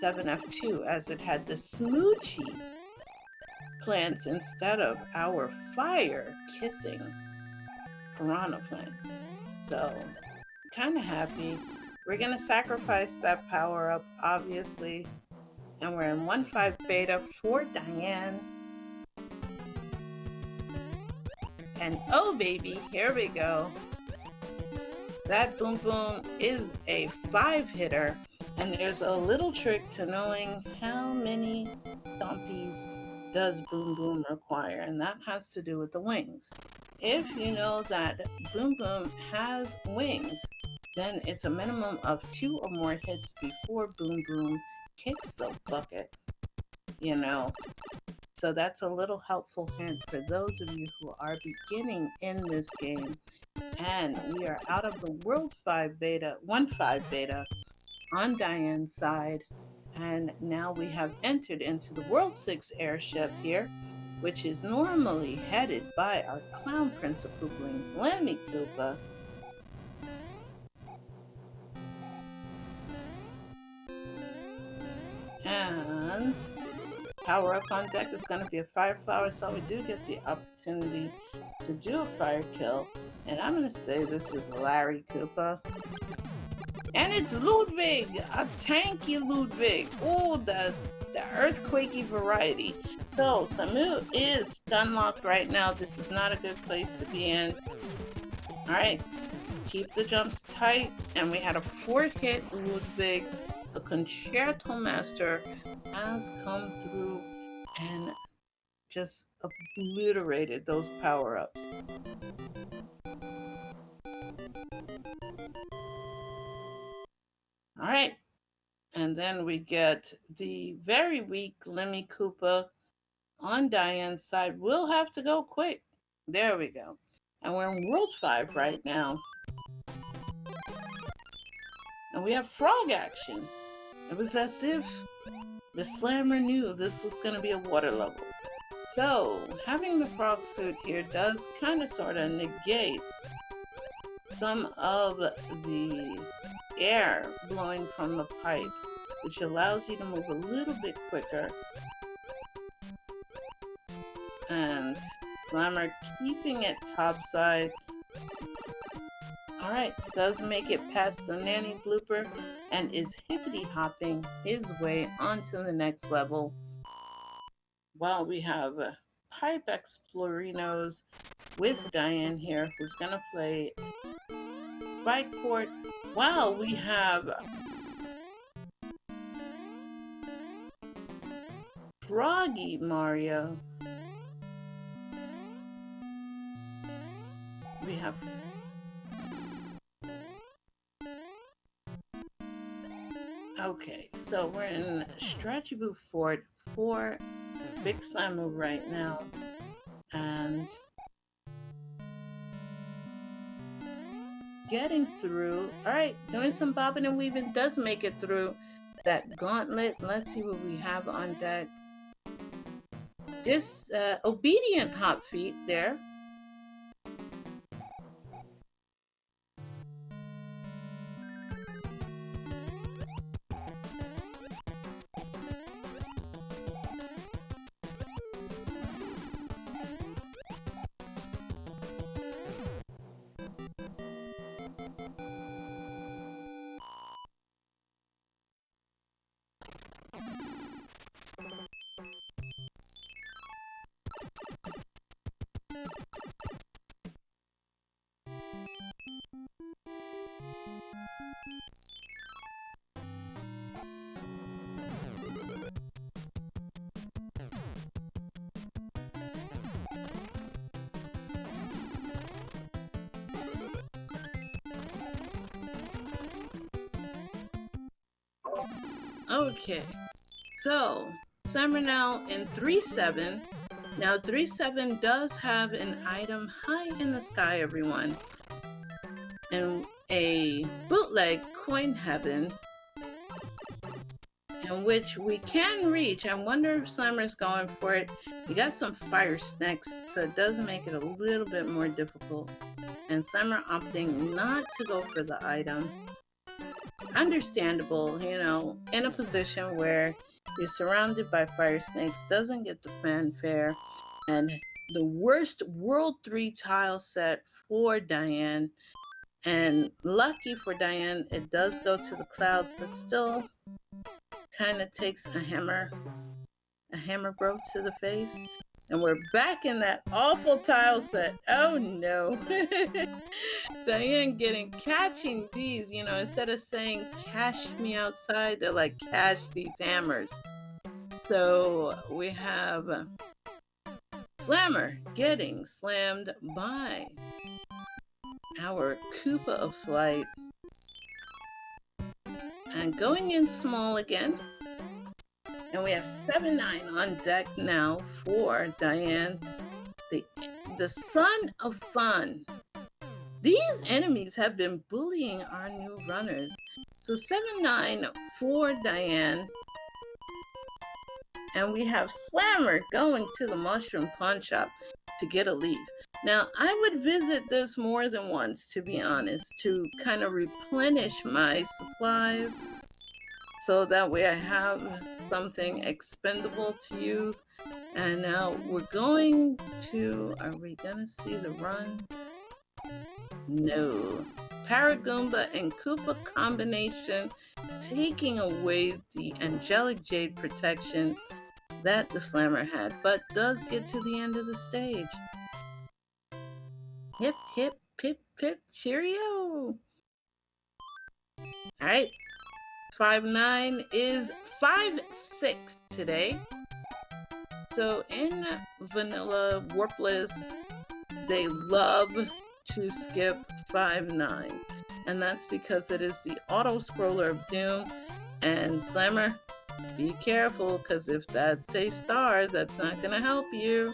7F2, as it had the smoochy plants instead of our fire-kissing piranha plants. So, kind of happy. We're going to sacrifice that power-up, obviously. And we're in 1.5 beta for Diane. And oh baby, here we go. That boom boom is a 5-hitter. And there's a little trick to knowing how many dumpies does boom boom require. And that has to do with the wings. If you know that boom boom has wings, then it's a minimum of 2 or more hits before boom boom kicks the bucket, So that's a little helpful hint for those of you who are beginning in this game. And we are out of the World 5 beta, 1.5 beta on Diane's side. And now we have entered into the World 6 airship here, which is normally headed by our Clown Prince of Koopalings, Lemmy Koopa. And power up on deck is going to be a fire flower, so we do get the opportunity to do a fire kill. And I'm going to say this is Larry Koopa. And it's Ludwig, a tanky Ludwig. Oh, the earthquakey variety. So Samu is stun locked right now. This is not a good place to be in. Alright, keep the jumps tight. And we had a 4-hit Ludwig. The Concerto Master has come through and just obliterated those power-ups. Alright, And then we get the very weak Lemmy Koopa on Diane's side. We'll have to go quick. There we go. And we're in World 5 right now. And we have frog action. It was as if the slammer knew this was going to be a water level. So, having the frog suit here does kind of sort of negate some of the air blowing from the pipes, which allows you to move a little bit quicker. And Slammer keeping it topside. Alright, does make it past the nanny blooper and is hippity hopping his way onto the next level. While we have Pipe Explorinos with Diane here, who's gonna play Bike Court, while we have Froggy Mario. We have okay, so we're in Japezu Fort for Big Samu right now, and getting through. Alright, doing some bobbing and weaving, does make it through that gauntlet. Let's see what we have on deck. This obedient hop feet there. Okay, so Summer now in 3-7. Now 3-7 does have an item high in the sky, everyone, and a bootleg coin heaven in which we can reach. I wonder if Summer's going for it. You got some fire snakes, so it does make it a little bit more difficult, and Summer opting not to go for the item. Understandable, you know, in a position where you're surrounded by fire snakes, doesn't get the fanfare, and the worst World 3 tile set for Diane. And lucky for Diane, it does go to the clouds, but still kind of takes a hammer bro to the face. And we're back in that awful tile set. Oh no. Diane catching these, you know, instead of saying cash me outside, they're like cash these hammers. So we have Slammer getting slammed by our Koopa of Flight. And going in small again. And we have 7-9 on deck now for Diane, the son of fun. These enemies have been bullying our new runners. So 7-9 for Diane. And we have Slammer going to the Mushroom Pawn Shop to get a leaf. Now, I would visit this more than once, to be honest, to kind of replenish my supplies, so that way I have something expendable to use. And now we're going to, are we gonna see the run? No. Paragoomba and Koopa combination taking away the angelic jade protection that the Slammer had, but does get to the end of the stage. Hip, hip, pip, pip, cheerio. All right. 5-9 is 5-6 today. So in vanilla Warpless, they love to skip 5-9. And that's because it is the auto scroller of doom. And Slammer, be careful, because if that's a star, that's not going to help you.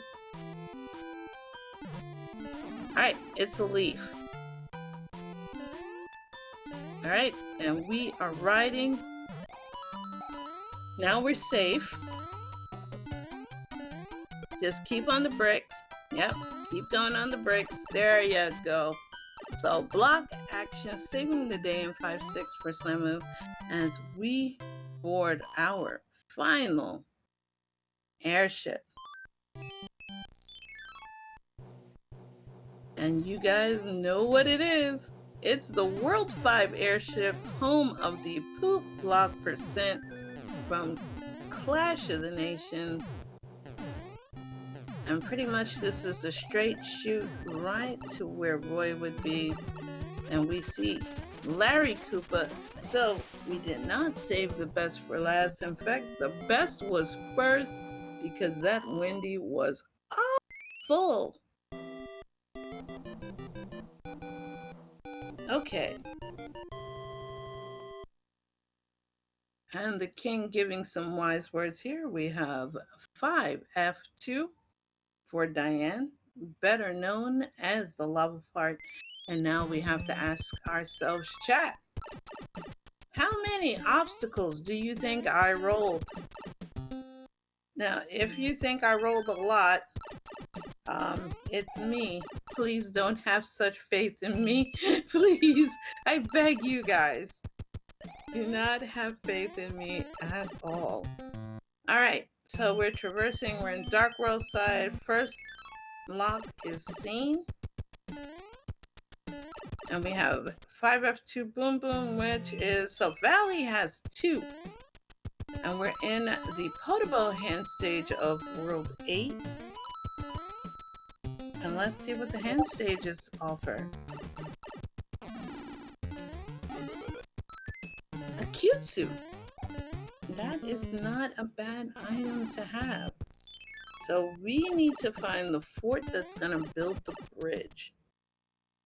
Alright, it's a leaf. Alright, and we are riding. Now we're safe. Just keep on the bricks. Yep, keep going on the bricks. There you go. So block action, saving the day in 5-6 for Slamu as we board our final airship. And you guys know what it is. It's the World 5 airship, home of the poop block percent from Clash of the Nations. And pretty much this is a straight shoot right to where Roy would be. And we see Larry Koopa. So we did not save the best for last. In fact, the best was first because that Wendy was full. Okay. And the king giving some wise words here. We have 5F2 for Diane, better known as the lava fart. And now we have to ask ourselves, chat, how many obstacles do you think I rolled? Now, if you think I rolled a lot, it's me. Please don't have such faith in me. Please, I beg you guys. Do not have faith in me at all. All right, so we're traversing. We're in Dark World side. First block is seen. And we have 5F2 Boom Boom, which is, so Valley has 2. And we're in the Potable hand stage of World 8. And let's see what the hand stages offer. A cute suit. That is not a bad item to have. So we need to find the fort that's going to build the bridge.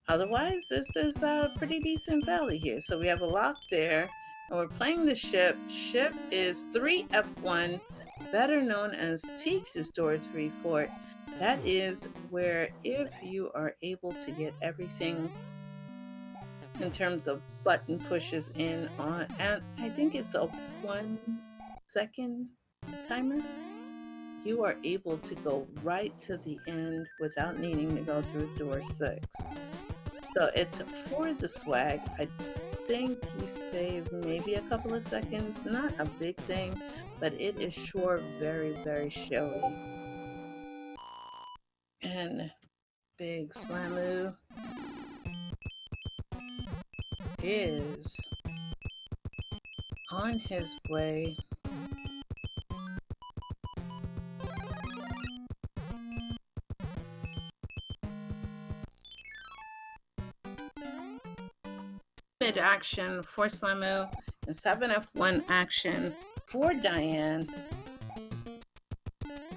Otherwise, this is a pretty decent valley here. So we have a lock there. And we're playing the ship. Ship is 3F1, better known as Teeks' Door 3 Fort. That is where if you are able to get everything in terms of button pushes in on, and I think it's a 1 second timer, you are able to go right to the end without needing to go through door 6. So it's for the swag. I think you save maybe a couple of seconds, not a big thing, but it is sure very, very showy. And Big Slamu is on his way. Mid action for Slamu and 7F1 action for Diane.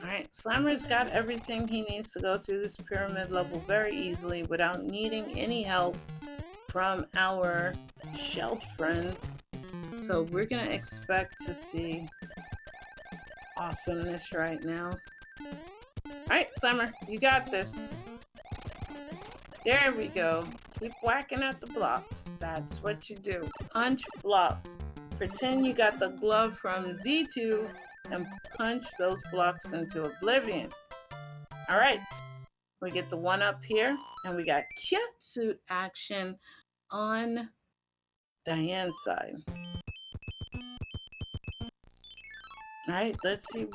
Alright, Slammer's got everything he needs to go through this pyramid level very easily without needing any help from our shelled friends. So we're going to expect to see awesomeness right now. Alright, Slammer, you got this. There we go. Keep whacking at the blocks. That's what you do. Punch blocks. Pretend you got the glove from Z2 and punch those blocks into oblivion. All right. We get the one up here, and we got Japezu action on Diane's side. All right, let's see.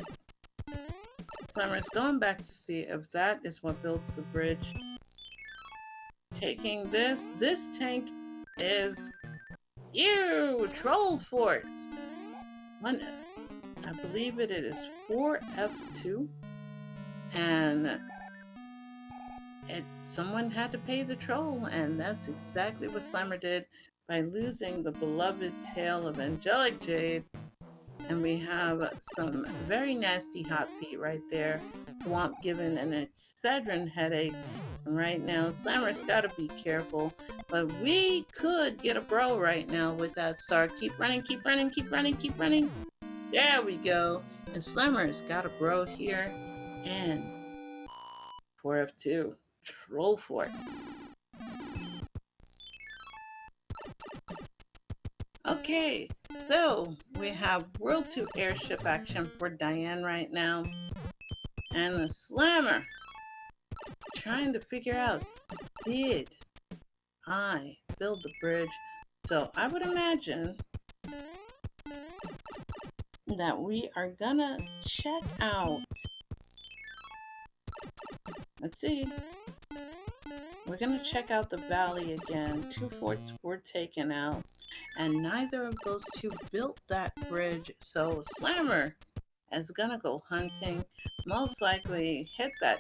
Summer's going back to see if that is what builds the bridge. Taking this tank is Troll Fort. I believe it is 4F2, and someone had to pay the troll, and that's exactly what Slammer did by losing the beloved tail of Angelic Jade. And we have some very nasty hot feet right there Swamp giving an Excedrin headache. And right now, Slammer's got to be careful. But we could get a bro right now with that star. Keep running, keep running, keep running, keep running. There we go. And Slammer's got a bro here. And 4F2. Troll Fort. Okay, so we have World 2 airship action for Diane right now. And the Slammer trying to figure out, did I build the bridge? So I would imagine that we are gonna check out, let's see, we're gonna check out the valley again. 2 forts were taken out, and neither of those two built that bridge. So Slammer is gonna go hunting, most likely hit that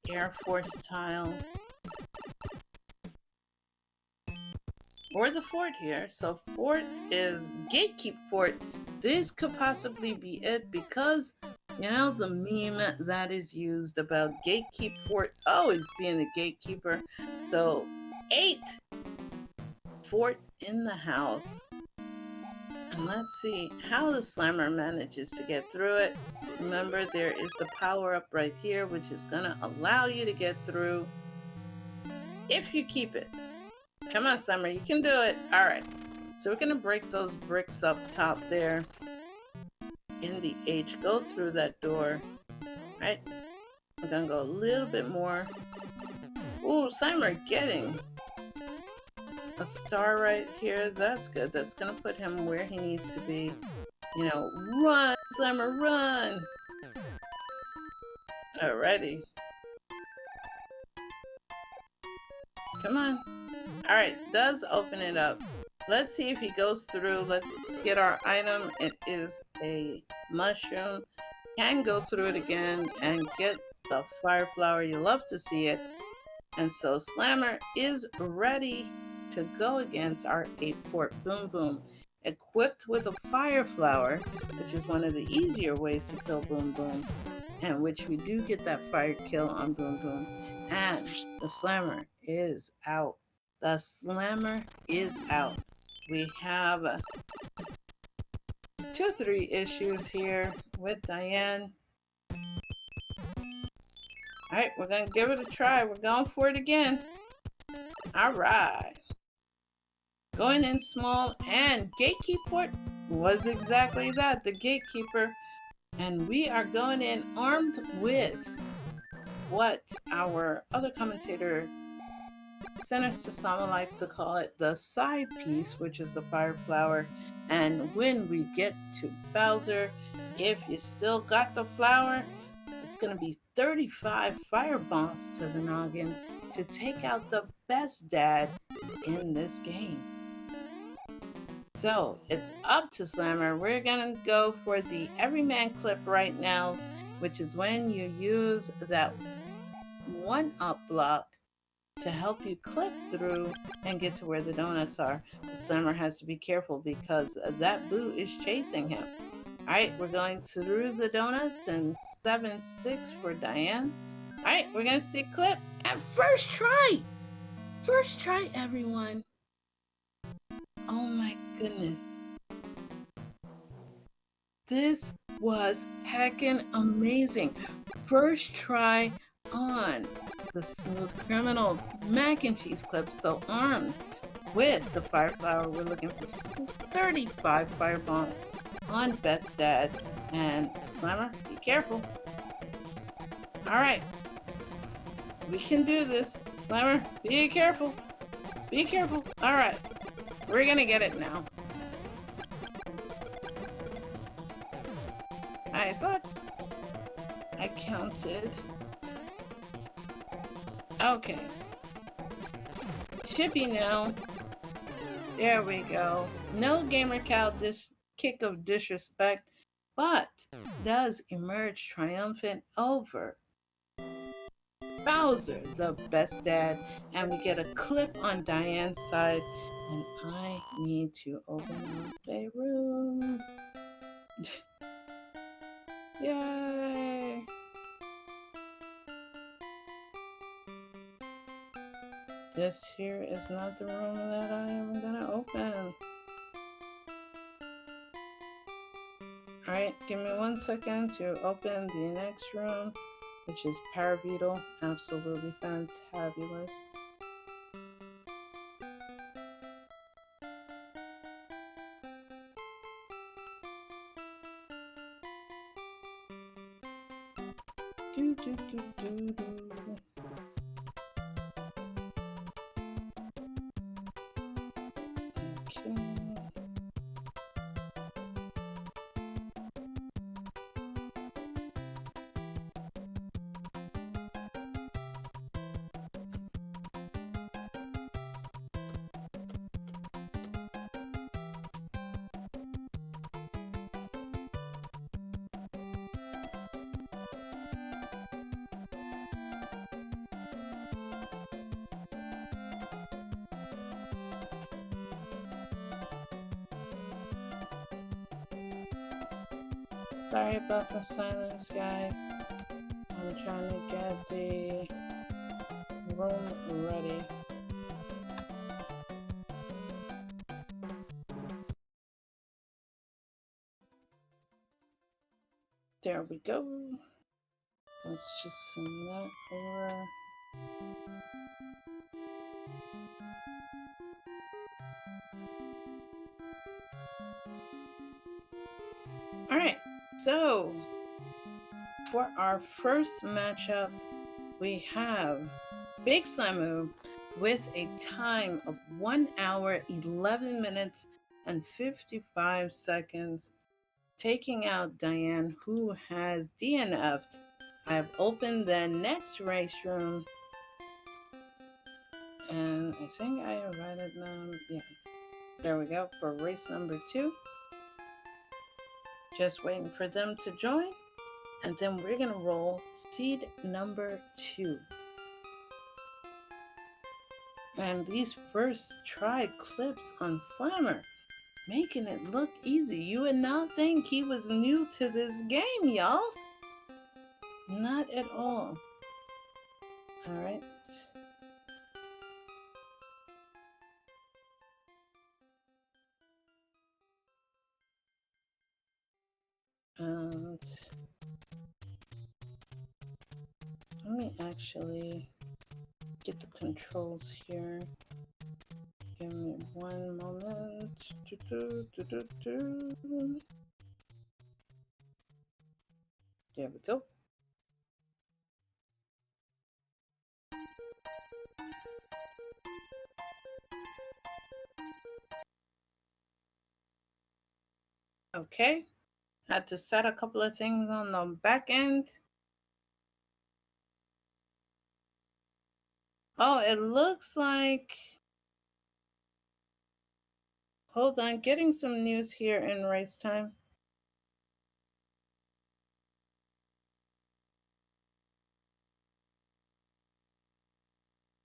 Air Force tile or the fort here. So fort is Gatekeep Fort. This could possibly be it because, you know, the meme that is used about Gatekeep Fort always being the gatekeeper. So 8 fort in the house. And let's see how the Slammer manages to get through it. Remember, there is the power up right here, which is going to allow you to get through if you keep it. Come on, Slammer, you can do it. All right. So we're going to break those bricks up top there in the H. Go through that door. All right. We're going to go a little bit more. Ooh, Slammer getting a star right here. That's good. That's going to put him where he needs to be. You know, run, Slammer, run. Alrighty. Come on. Alright, does open it up. Let's see if he goes through. Let's get our item. It is a mushroom. Can go through it again and get the fire flower. You love to see it. And so Slammer is ready to go against our 8 fort Boom Boom. Equipped with a fire flower, which is one of the easier ways to kill Boom Boom, and which we do get that fire kill on Boom Boom. And the Slammer is out. The Slammer is out. We have 2 or 3 issues here with Diane. Alright, we're going to give it a try. We're going for it again. Alright. Going in small, and Gatekeeper was exactly that, the gatekeeper. And we are going in armed with what our other commentator, Sinister Sama, likes to call it the side piece, which is the fire flower. And when we get to Bowser, if you still got the flower, it's going to be 35 fire bonks to the noggin to take out the best dad in this game. So it's up to Slammer. We're going to go for the Everyman clip right now, which is when you use that 1-up block to help you clip through and get to where the donuts are. But Slammer has to be careful because that Boo is chasing him. Alright, we're going through the donuts, and 7-6 for Diane. Alright, we're going to see clip. And first try! First try, everyone. Oh my goodness. This was heckin' amazing. First try on the Smooth Criminal mac and cheese clip. So armed with the fire flower, we're looking for 35 fire bombs on Best Dad. And Slammer, be careful. Alright. We can do this. Slammer, be careful. Be careful. Alright. We're gonna get it now. I thought I counted. Okay. Should be now. There we go. No Gamer Cow kick of disrespect, but does emerge triumphant over Bowser, the Best Dad, and we get a clip on Diane's side, and I need to open up a room. Yay! This here is not the room that I am gonna open. Alright, give me 1 second to open the next room, which is Parabeetle. Absolutely fantabulous. Do, do, do, do, do. Okay. Sorry about the silence, guys. I'm trying to get the room ready. There we go. Let's just send that over. Alright, so for our first matchup, we have Big Slamu with a time of 1 hour, 11 minutes, and 55 seconds, taking out Diane, who has DNF'd. I've opened the next race room, and I think I invited them. Yeah, there we go for race number 2. Just waiting for them to join, and then we're gonna roll seed number 2. And these first try clips on Slammer, making it look easy. You would not think he was new to this game, y'all. Not at all. All right. And let me actually get the controls here. Give me 1 moment. There we go. Okay. Had to set a couple of things on the back end. Oh, it looks like... Hold on, getting some news here in race time.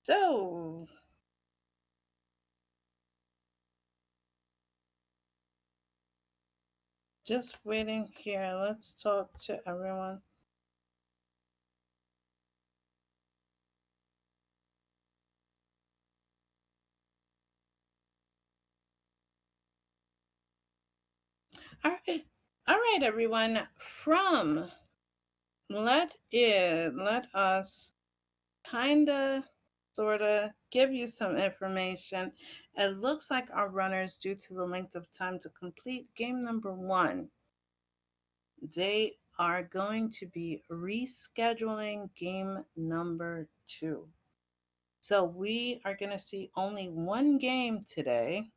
So, just waiting here. Let's talk to everyone. All right, everyone. Let us kinda sorta give you some information. It looks like our runners, due to the length of time to complete game number 1, they are going to be rescheduling game number 2. So we are going to see only 1 game today.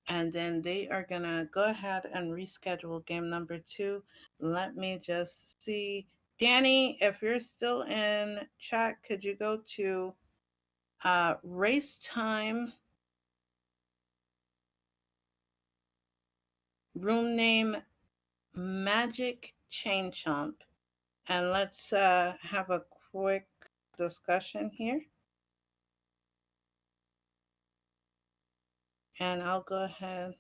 And then they are going to go ahead and reschedule game number 2. Let me just see. Danny, if you're still in chat, could you go to race time, room name Magic Chain Chomp, and let's have a quick discussion here. And I'll go ahead.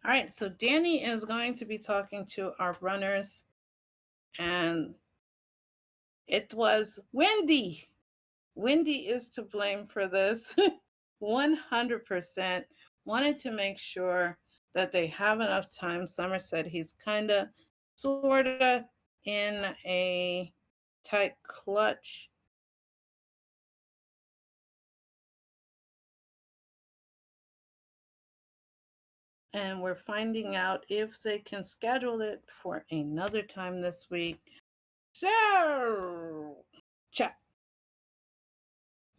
All right, so Danny is going to be talking to our runners, and it was Wendy. Wendy is to blame for this. 100% wanted to make sure that they have enough time. Summer said he's kind of, sort of in a tight clutch. And we're finding out if they can schedule it for another time this week. So, chat.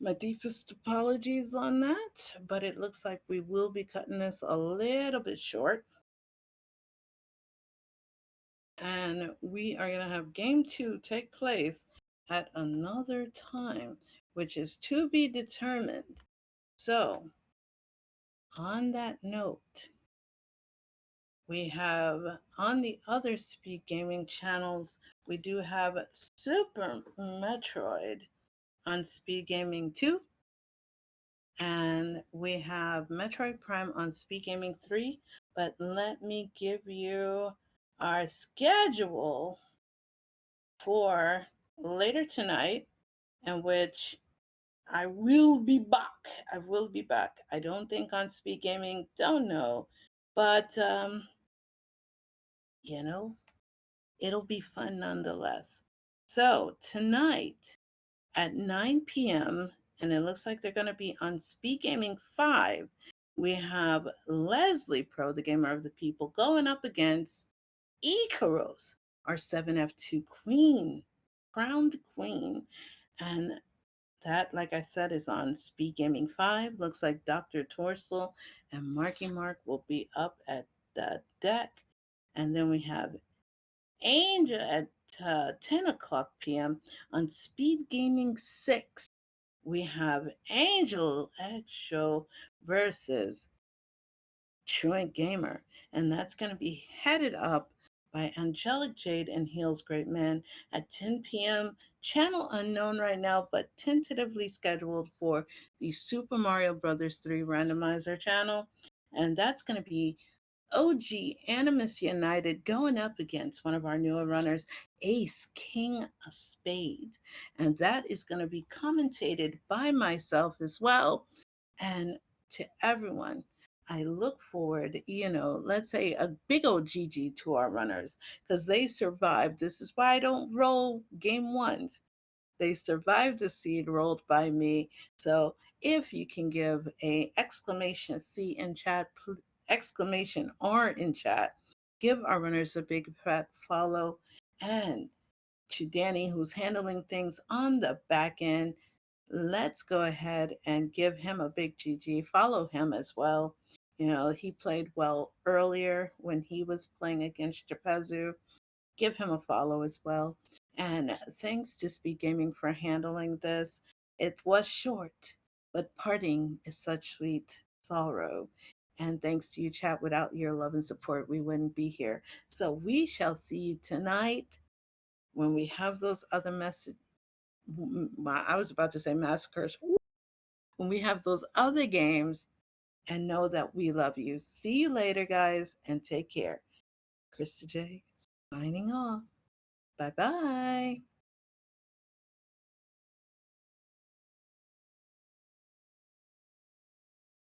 My deepest apologies on that, but it looks like we will be cutting this a little bit short. And we are going to have game 2 take place at another time, which is to be determined. So, on that note, we have on the other Speed Gaming channels, we do have Super Metroid on Speed Gaming 2, and we have Metroid Prime on Speed Gaming 3. But let me give you our schedule for later tonight, in which I will be back. I will be back. I don't think on Speed Gaming, don't know, but you know, it'll be fun nonetheless. So tonight at 9 p.m., and it looks like they're going to be on Speed Gaming 5, we have Leslie Pro, the gamer of the people, going up against Ikaros, our 7F2 queen, crowned queen. And that, like I said, is on Speed Gaming 5. Looks like Dr. Torsel and Marky Mark will be up at the deck. And then we have Angel at 10 o'clock p.m. on Speed Gaming 6. We have Angel X Show versus Truant Gamer, and that's going to be headed up by Angelic Jade and Heels Great Man at 10 p.m. Channel unknown right now, but tentatively scheduled for the Super Mario Brothers 3 Randomizer channel. And that's going to be OG Animus United going up against one of our newer runners, Ace King of Spades. And that is going to be commentated by myself as well. And to everyone, I look forward, let's say a big old GG to our runners, because they survived. This is why I don't roll game ones. They survived the seed rolled by me. So if you can give a exclamation C in chat, exclamation R in chat, give our runners a big fat follow. And to Danny, who's handling things on the back end, let's go ahead and give him a big GG. Follow him as well. He played well earlier when he was playing against Japezu. Give him a follow as well. And thanks to Speed Gaming for handling this. It was short, but parting is such sweet sorrow. And thanks to you, chat. Without your love and support, we wouldn't be here. So we shall see you tonight when we have those other messages. I was about to say massacres. When we have those other games, and know that we love you. See you later, guys, and take care. Krista J signing off. Bye bye.